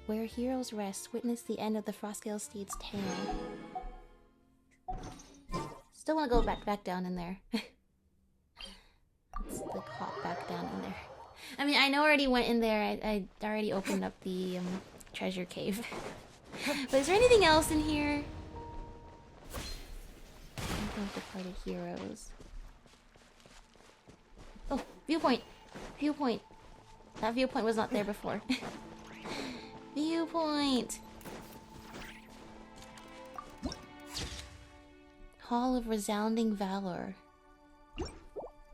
Where heroes rest, witness the end of the Frostgale Steed's tale. Still want to go back down in there. Let's like hop back down in there. I mean, I know I already went in there. I already opened up the treasure cave. But is there anything else in here? I think departed heroes. Oh, viewpoint! Viewpoint! That viewpoint was not there before. Viewpoint! Hall of Resounding Valor.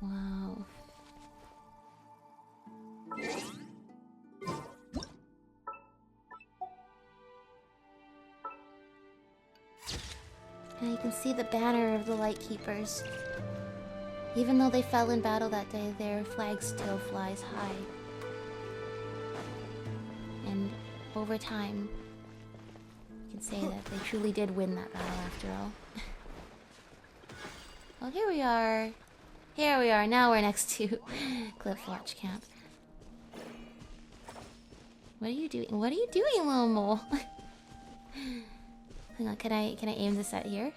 Wow. And you can see the banner of the Lightkeepers. Even though they fell in battle that day, their flag still flies high. And over time, you can say that they truly did win that battle after all. Well, here we are. Here we are. Now we're next to Cliffwatch Camp. What are you doing? What are you doing, little mole? Hang on, can I aim this at here?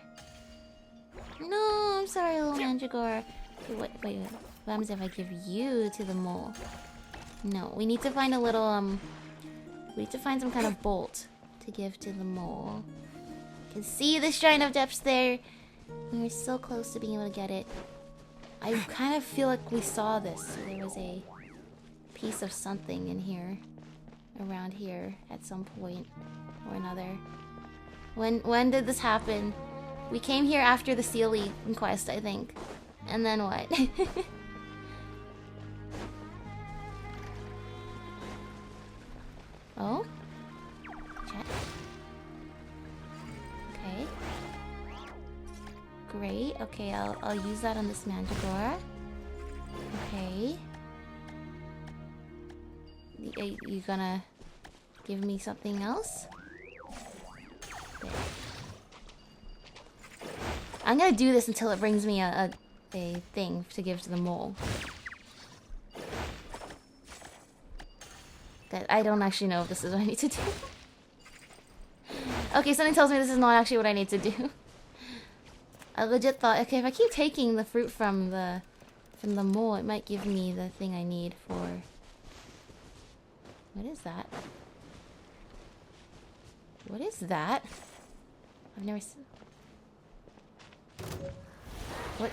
No, I'm sorry, little Mandragora. Okay, wait. What happens if I give you to the mole? No, we need to find a little we need to find some kind of bolt to give to the mole. You can see the Shrine of Depths there. We were so close to being able to get it. I kind of feel like we saw this. So there was a piece of something in here. Around here at some point or another. When did this happen? We came here after the Sealy quest, I think. And then what? Oh? Check. Okay. Great. Okay, I'll use that on this Mandragora. Okay. You gonna give me something else? There. I'm gonna do this until it brings me a thing to give to the mole. That I don't actually know if this is what I need to do. Okay, something tells me this is not actually what I need to do. I legit thought, okay, if I keep taking the fruit from the mole, it might give me the thing I need for... What is that? What is that? I've never seen... What?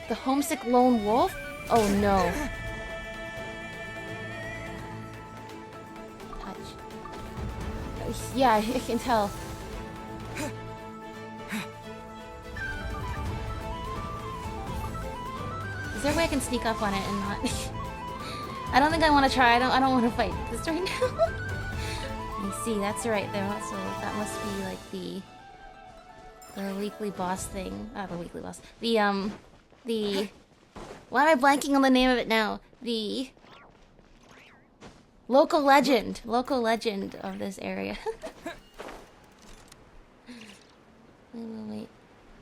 The homesick lone wolf? Oh no. Touch. Yeah, I can tell. Is there a way I can sneak up on it and not... I don't think I want to try. I don't want to fight this right now. I see, that's right. There also that must be like the weekly boss thing. The weekly boss. The why am I blanking on the name of it now? The local legend of this area. Wait.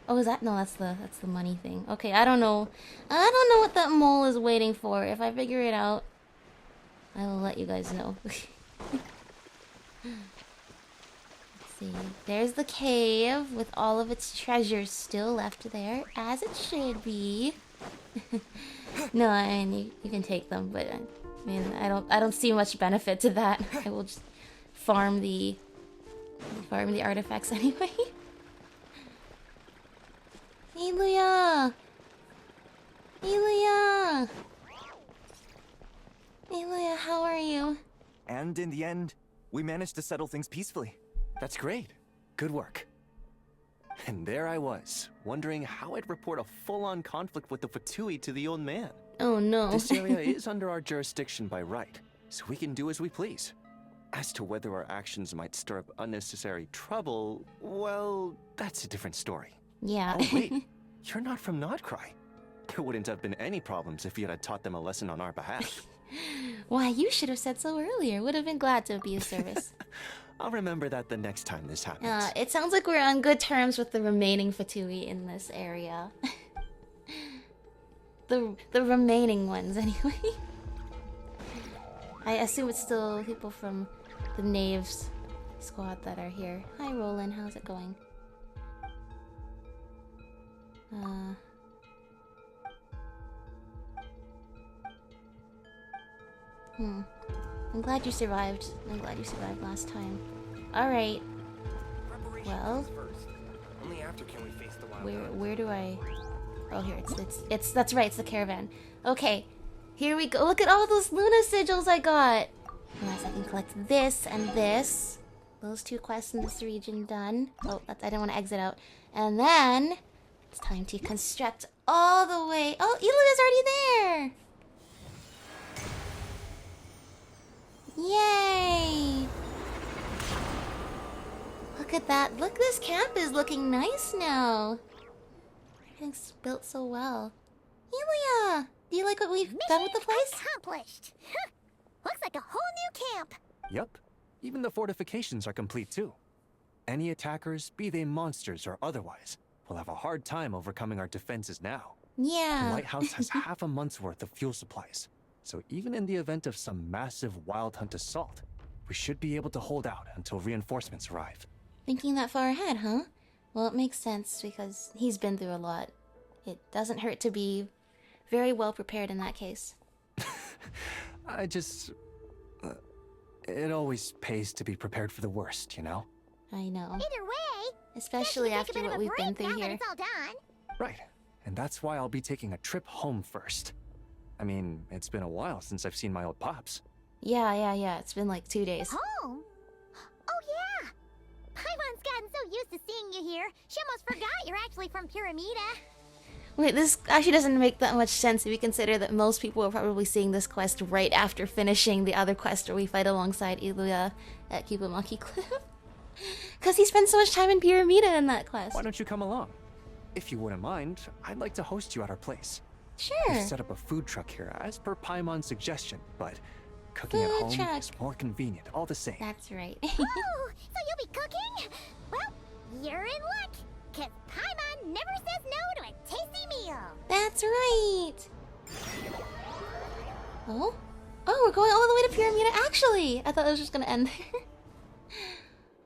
Oh, is that? No, that's the money thing. Okay, I don't know what that mole is waiting for. If I figure it out, I will let you guys know. Let's see. There's the cave with all of its treasures still left there, as it should be. No, I mean you can take them, but I mean I don't see much benefit to that. I will just farm the artifacts anyway. Eluya! Eluya! Eluya, how are you? And in the end, we managed to settle things peacefully. That's great. Good work. And there I was, wondering how I'd report a full-on conflict with the Fatui to the old man. Oh no. This area is under our jurisdiction by right, so we can do as we please. As to whether our actions might stir up unnecessary trouble, well, that's a different story. Yeah. Oh wait, you're not from Nod-Krai. There wouldn't have been any problems if you had taught them a lesson on our behalf. Why, you should have said so earlier. Would have been glad to be of service. I'll remember that the next time this happens. It sounds like we're on good terms with the remaining Fatui in this area. the remaining ones, anyway. I assume it's still people from the Knaves squad that are here. Hi, Roland. How's it going? I'm glad you survived. I'm glad you survived last time. Alright. Well, where do I... Oh, here, it's that's right, it's the caravan. Okay, here we go. Look at all those Luna sigils I got! Unless I can collect this and this. Those 2 quests in this region done. Oh, I don't want to exit out. And then... It's time to construct all the way... Oh, Eluya's already there! Yay! Look at that. Look, this camp is looking nice now. Everything's built so well. Eluya! Do you like what we've done with the place? Accomplished. Looks like a whole new camp. Yup. Even the fortifications are complete too. Any attackers, be they monsters or otherwise, will have a hard time overcoming our defenses now. Yeah. The lighthouse has half a month's worth of fuel supplies. So even in the event of some massive wild hunt assault, we should be able to hold out until reinforcements arrive. Thinking that far ahead, huh? Well, it makes sense because he's been through a lot. It doesn't hurt to be very well prepared in that case. I just... it always pays to be prepared for the worst, you know? I know. Either way, especially after what we've been through here. It's all done. Right. And that's why I'll be taking a trip home first. I mean, it's been a while since I've seen my old pops. Yeah. It's been like 2 days. Home? Oh yeah! Paimon's gotten so used to seeing you here, she almost forgot you're actually from Pyramida. Wait, this actually doesn't make that much sense if you consider that most people are probably seeing this quest right after finishing the other quest where we fight alongside Eluya at Kibumaki Cliff. Because he spent so much time in Pyramida in that quest. Why don't you come along? If you wouldn't mind, I'd like to host you at our place. Sure. We've set up a food truck here as per Paimon's suggestion, but cooking at home is more convenient all the same. That's right. Oh, so you'll be cooking? Well, you're in luck, because Paimon never says no to a tasty meal. That's right. Oh, we're going all the way to Pyramida. Actually, I thought it was just gonna end there.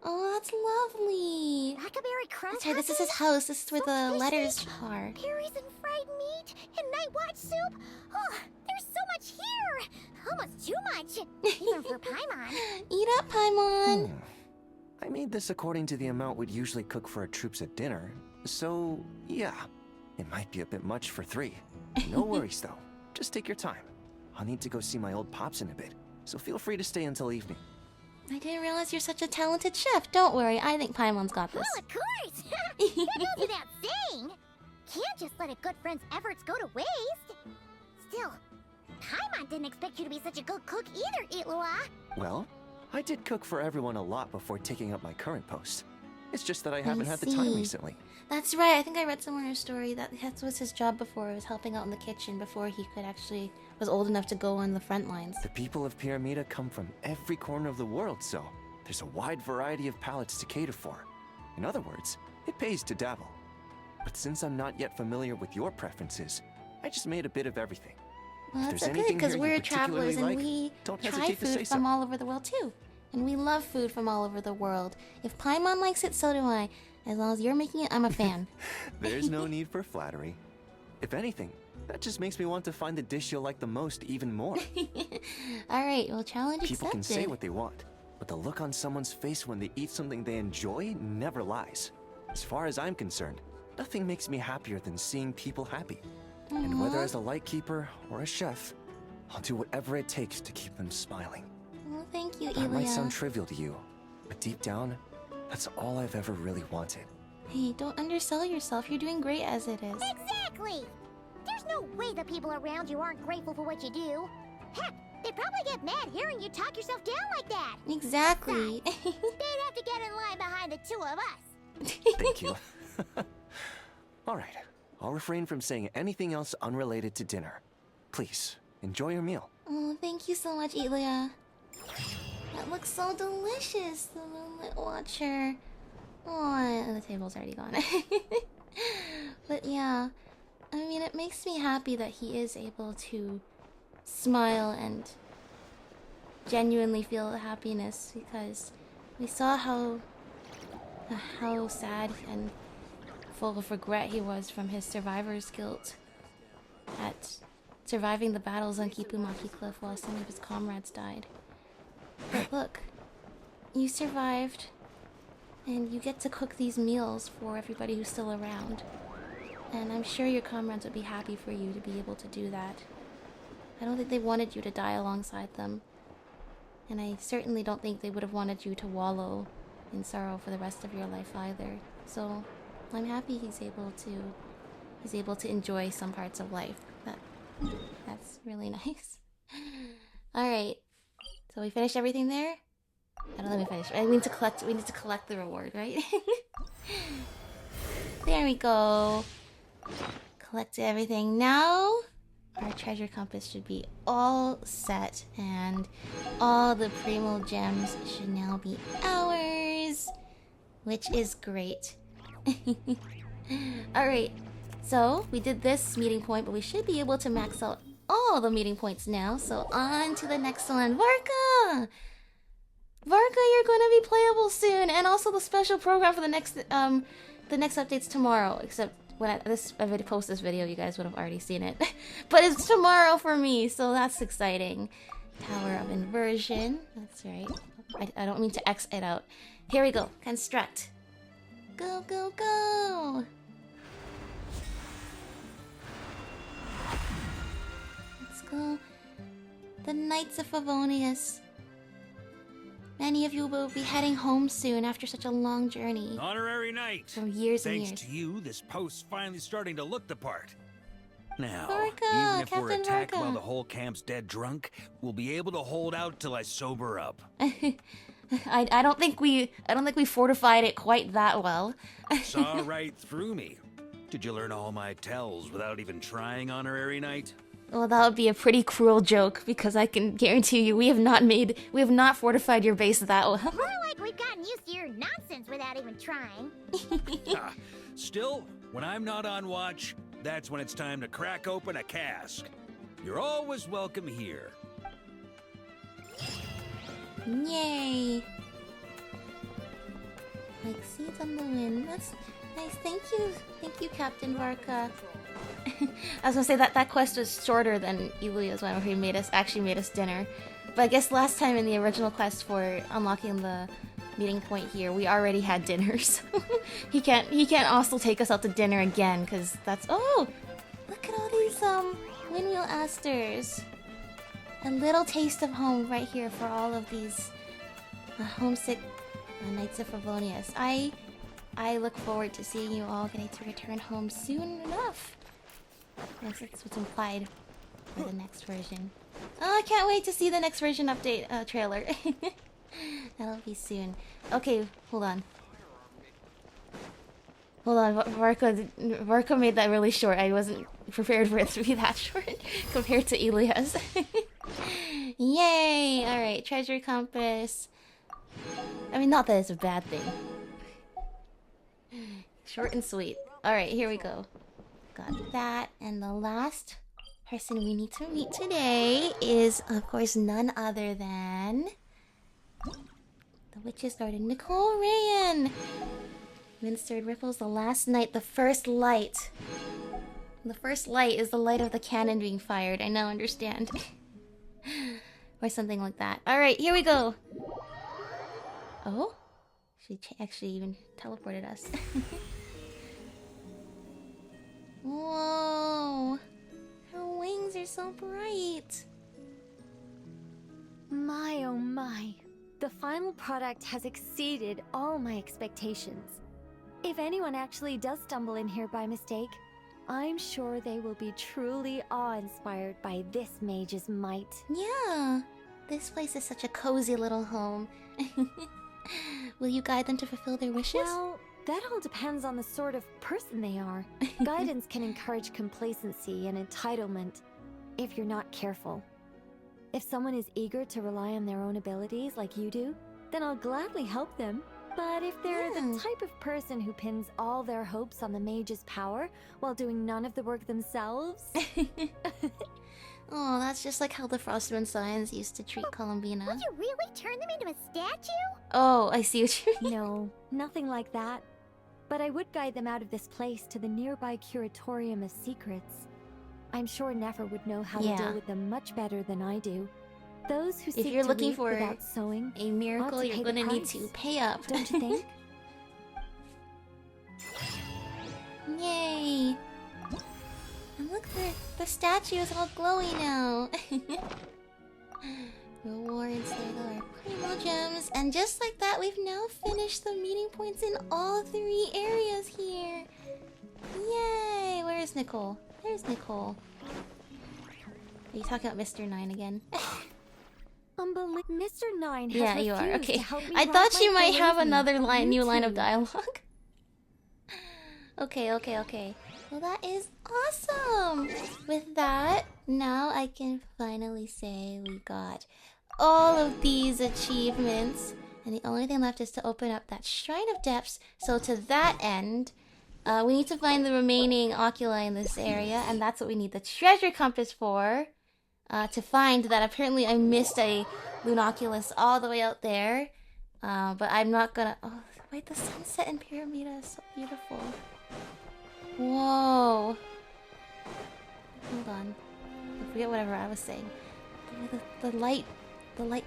Oh, that's lovely. Blackberry crust. That's right. This is his house. This is where the letters are. Berries and fried meat and night watch soup. Oh, there's so much here. Almost too much, even for Paimon. Eat up, Paimon. I made this according to the amount we'd usually cook for our troops at dinner. So, yeah, it might be a bit much for 3. No worries, though. Just take your time. I'll need to go see my old pops in a bit, so feel free to stay until evening. I didn't realize you're such a talented chef. Don't worry, I think Paimon's got this. Well, of course. That goes without saying. Can't just let a good friend's efforts go to waste. Still, Paimon didn't expect you to be such a good cook either, Eluya. Well, I did cook for everyone a lot before taking up my current post. It's just that I I haven't had the time see. recently. That's right. I think I read somewhere in a story that was his job before. It was helping out in the kitchen before he could actually was old enough to go on the front lines. The people of Pyramida come from every corner of the world, so there's a wide variety of palates to cater for. In other words, it pays to dabble. But since I'm not yet familiar with your preferences, I just made a bit of everything. Well, If that's there's good anything because here you we're particularly travelers and like, we don't try hesitate to say food so. from all over the world too. And we love food from all over the world. If Paimon likes it, so do I. As long as you're making it, I'm a fan. There's no need for flattery. If anything, that just makes me want to find the dish you'll like the most even more. Alright, well, challenge People accepted. can say what they want, but the look on someone's face when they eat something they enjoy never lies. As far as I'm concerned, nothing makes me happier than seeing people happy. And whether as a lightkeeper or a chef, I'll do whatever it takes to keep them smiling. Well, thank you, That might Elia. sound trivial to you, but deep down, that's all I've ever really wanted. Hey, don't undersell yourself. You're doing great as it is. Exactly! There's no way the people around you aren't grateful for what you do. Heck, they'd probably get mad hearing you talk yourself down like that. Exactly. They'd have to get in line behind the two of us. Thank you. All right, I'll refrain from saying anything else unrelated to dinner. Please, enjoy your meal. Oh, thank you so much, Elia. That looks so delicious, the Moonlit Watcher. Oh, the table's already gone. But yeah, I mean, it makes me happy that he is able to smile and genuinely feel the happiness, because we saw how sad and full of regret he was from his survivor's guilt at surviving the battles on Kipumaki Cliff while some of his comrades died. But look, you survived, and you get to cook these meals for everybody who's still around. And I'm sure your comrades would be happy for you to be able to do that. I don't think they wanted you to die alongside them. And I certainly don't think they would have wanted you to wallow in sorrow for the rest of your life either. So I'm happy he's able to enjoy some parts of life. That's really nice. Alright. So we finished everything there? I don't think we finished. We need to collect the reward, right? There we go. Collected everything. Now our treasure compass should be all set, and all the primo gems should now be ours, which is great. Alright, so we did this meeting point, but we should be able to max out all the meeting points now. So on to the next one. Varka, you're going to be playable soon, and also the special program for the next update's tomorrow. Except when I post this video, you guys would have already seen it. But it's tomorrow for me, so that's exciting. Tower of Inversion. That's right. I don't mean to X it out. Here we go. Construct. Go, go, go! Let's go. The Knights of Favonius. Many of you will be heading home soon after such a long journey. Honorary Knight. For years and Thanks years. to you, this post's finally starting to look the part. Now, Varka, even if we're Captain attacked Varka. while the whole camp's dead drunk, we'll be able to hold out till I sober up. I don't think we fortified it quite that well. Saw right through me. Did you learn all my tells without even trying, Honorary Knight? Well, that would be a pretty cruel joke, because I can guarantee you we have not fortified your base that well. More like we've gotten used to your nonsense without even trying. Still, when I'm not on watch, that's when it's time to crack open a cask. You're always welcome here. Yay! Like seeds on the wind. That's nice. Thank you, Captain Varka. I was gonna say that quest was shorter than Elia's one, where he made us dinner. But I guess last time in the original quest for unlocking the meeting point here, we already had dinner, so he can't also take us out to dinner again, because that's look at all these windmill asters. A little taste of home right here for all of these homesick Knights of Favonius. I look forward to seeing you all getting to return home soon enough. Yes, that's what's implied for the next version. Oh, I can't wait to see the next version update trailer. That'll be soon. Okay, hold on. Hold on, Varco made that really short. I wasn't prepared for it to be that short compared to Elias. Yay! Alright, treasure compass. I mean, not that it's a bad thing. Short and sweet. Alright, here we go. Got that. And the last person we need to meet today is, of course, none other than... the Witch's Garden, Nicole Rayan! Minstered Ripples, the last night, the first light. The first light is the light of the cannon being fired. I now understand. Or something like that. Alright, here we go! Oh? She actually even teleported us. Whoa! Her wings are so bright! My oh my. The final product has exceeded all my expectations. If anyone actually does stumble in here by mistake, I'm sure they will be truly awe-inspired by this mage's might. Yeah! This place is such a cozy little home. Will you guide them to fulfill their wishes? Well, that all depends on the sort of person they are. Guidance can encourage complacency and entitlement if you're not careful. If someone is eager to rely on their own abilities like you do, then I'll gladly help them. But if they're the type of person who pins all their hopes on the mage's power while doing none of the work themselves... Oh, that's just like how the Frostmoon Science used to treat Columbina. Would you really turn them into a statue? Oh, I see what you mean. No, nothing like that. But I would guide them out of this place to the nearby Curatorium of Secrets. I'm sure Nefer would know how to deal with them much better than I do. Those who seek if you're to looking reap for without sowing a miracle, ought to you're pay the gonna need price. to pay up. Don't you think? Yay! And look, the statue is all glowy now. Rewards, there are primo gems. And just like that, we've now finished the meeting points in all 3 areas here. Yay! Where is Nicole? There's Nicole. Are you talking about Mr. 9 again? Mr. 9 has Yeah, you are. refused Okay. to help me I write thought my you might full have review. another new line of too. dialogue. Okay. Well, that is awesome! With that, now I can finally say we got all of these achievements. And the only thing left is to open up that Shrine of Depths. So to that end, we need to find the remaining oculi in this area. And that's what we need the treasure compass for. To find that apparently I missed a Lunoculus all the way out there. But I'm not gonna... Oh, wait, the sunset in Pyramida is so beautiful. Whoa. Hold on. I forget whatever I was saying. The light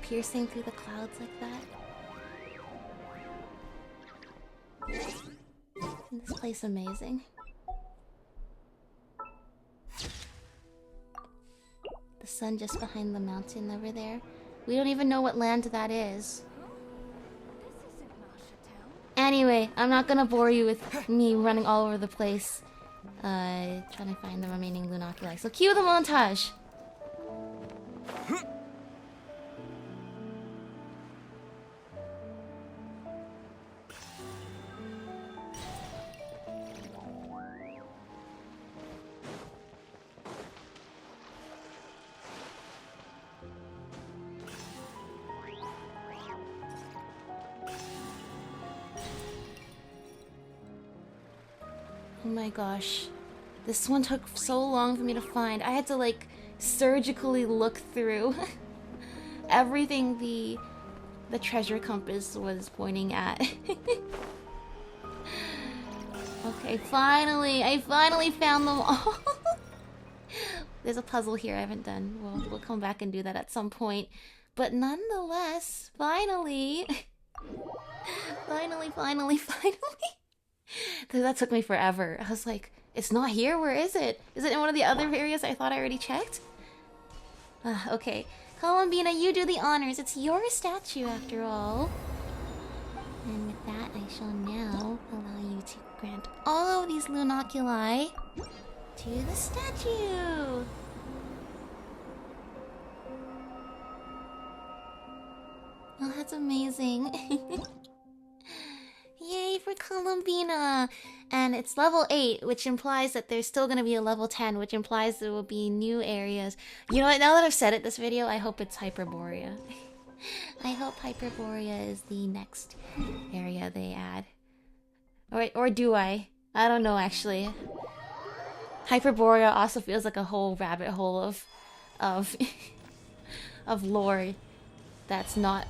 piercing through the clouds like that. Isn't this place amazing? The sun just behind the mountain over there. We don't even know what land that is. Anyway, I'm not gonna bore you with me running all over the place, trying to find the remaining Lunoculi. So cue the montage! Oh my gosh. This one took so long for me to find. I had to like surgically look through everything the treasure compass was pointing at. Okay, finally! I finally found them all! There's a puzzle here I haven't done. We'll come back and do that at some point. But nonetheless, finally! Finally! That took me forever. I was like, it's not here? Where is it? Is it in one of the other areas I thought I already checked? Okay. Columbina, you do the honors. It's your statue after all. And with that, I shall now allow you to grant all of these Lunoculi to the statue. I'll have That's amazing. Yay for Columbina! And it's level 8, which implies that there's still gonna be a level 10, which implies there will be new areas. You know what, now that I've said it this video, I hope it's Hyperborea. I hope Hyperborea is the next area they add. Or do I? I don't know actually. Hyperborea also feels like a whole rabbit hole of of lore that's not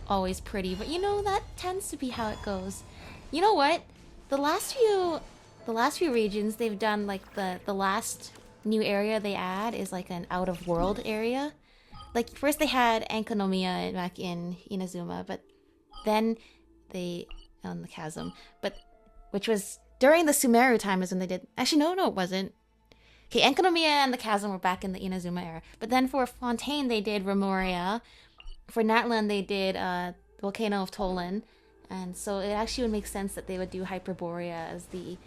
always pretty, but you know, that tends to be how it goes. You know what? The last few regions they've done, like the last new area they add is like an out of world area. Like first they had Enkanomiya back in Inazuma, but then they on the chasm, but which was during the Sumeru time is when they did. Actually, no, it wasn't. Okay, Enkanomiya and the chasm were back in the Inazuma era, but then for Fontaine they did Remoria. For Natlan they did Volcano of Tolan, and so it actually would make sense that they would do Hyperborea as the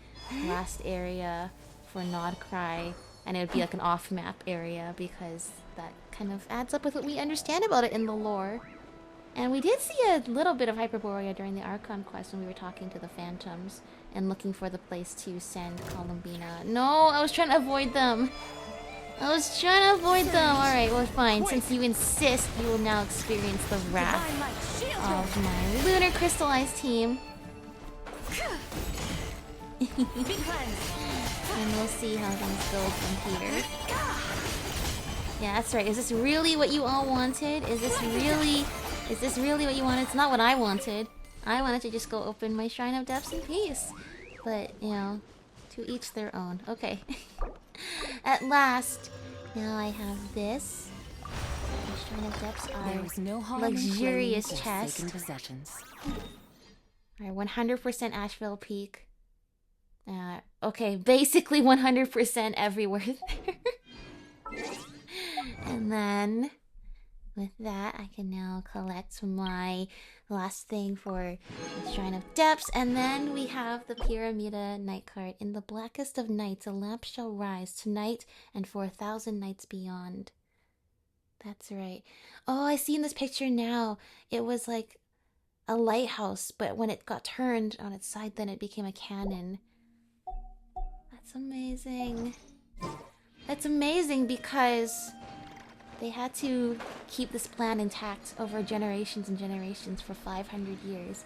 last area for Nod-Krai, and it would be like an off-map area because that kind of adds up with what we understand about it in the lore. And we did see a little bit of Hyperborea during the Archon quest when we were talking to the Phantoms and looking for the place to send Columbina. No, I was trying to avoid them. Alright, well fine. Since you insist, you will now experience the wrath of my lunar crystallized team. And we'll see how things go from here. Yeah, that's right. Is this really what you all wanted? Is this really what you wanted? It's not what I wanted. I wanted to just go open my Shrine of Depths in peace. But, you know, to each their own. Okay. At last, now I have this. The Shrine of Depths are luxurious chests. Alright, 100% Asheville Peak. Okay, basically 100% everywhere there. And then, with that, I can now collect my last thing for the Shrine of Depths. And then we have the Pyramida night card. In the blackest of nights, a lamp shall rise tonight and for 1,000 nights beyond. That's right. Oh, I see in this picture now. It was like a lighthouse, but when it got turned on its side, then it became a cannon. That's amazing. That's amazing because they had to keep this plan intact over generations and generations for 500 years.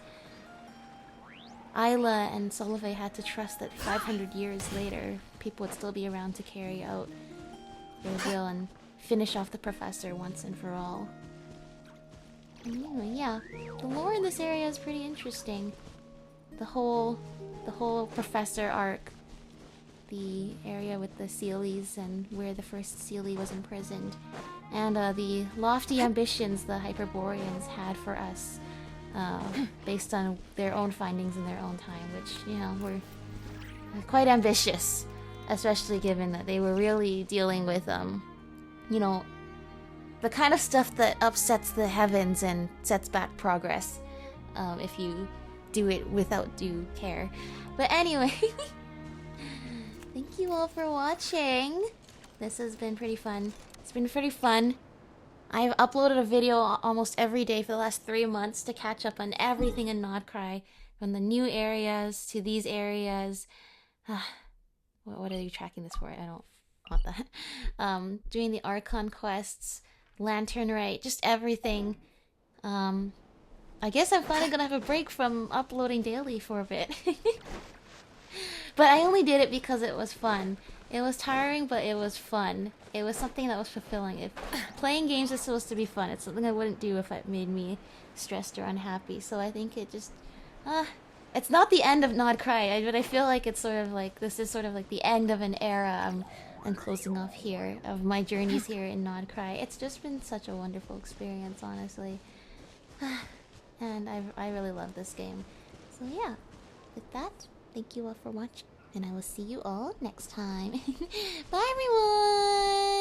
Isla and Solveig had to trust that 500 years later, people would still be around to carry out their will and finish off the professor once and for all. Anyway, yeah, the lore in this area is pretty interesting. The whole professor arc, the area with the Seelies and where the first Seelie was imprisoned, and the lofty ambitions the Hyperboreans had for us, based on their own findings in their own time, which, you know, were quite ambitious, especially given that they were really dealing with, you know, the kind of stuff that upsets the heavens and sets back progress, if you do it without due care. But anyway, thank you all for watching. This has been pretty fun. It's been pretty fun. I've uploaded a video almost every day for the last 3 months to catch up on everything in Nod-Krai, from the new areas to these areas. What are you tracking this for? I don't want that. Doing the Archon quests, Lantern Rite, just everything. I guess I'm finally gonna have a break from uploading daily for a bit. But I only did it because it was fun. It was tiring, but it was fun. It was something that was fulfilling. Playing games is supposed to be fun. It's something I wouldn't do if it made me stressed or unhappy. So I think it just... it's not the end of Nod-Krai, but I feel like it's sort of like... This is sort of like the end of an era I'm closing off here, of my journeys here in Nod-Krai. It's just been such a wonderful experience, honestly. And I really love this game. So yeah, with that, thank you all for watching, and I will see you all next time. Bye everyone!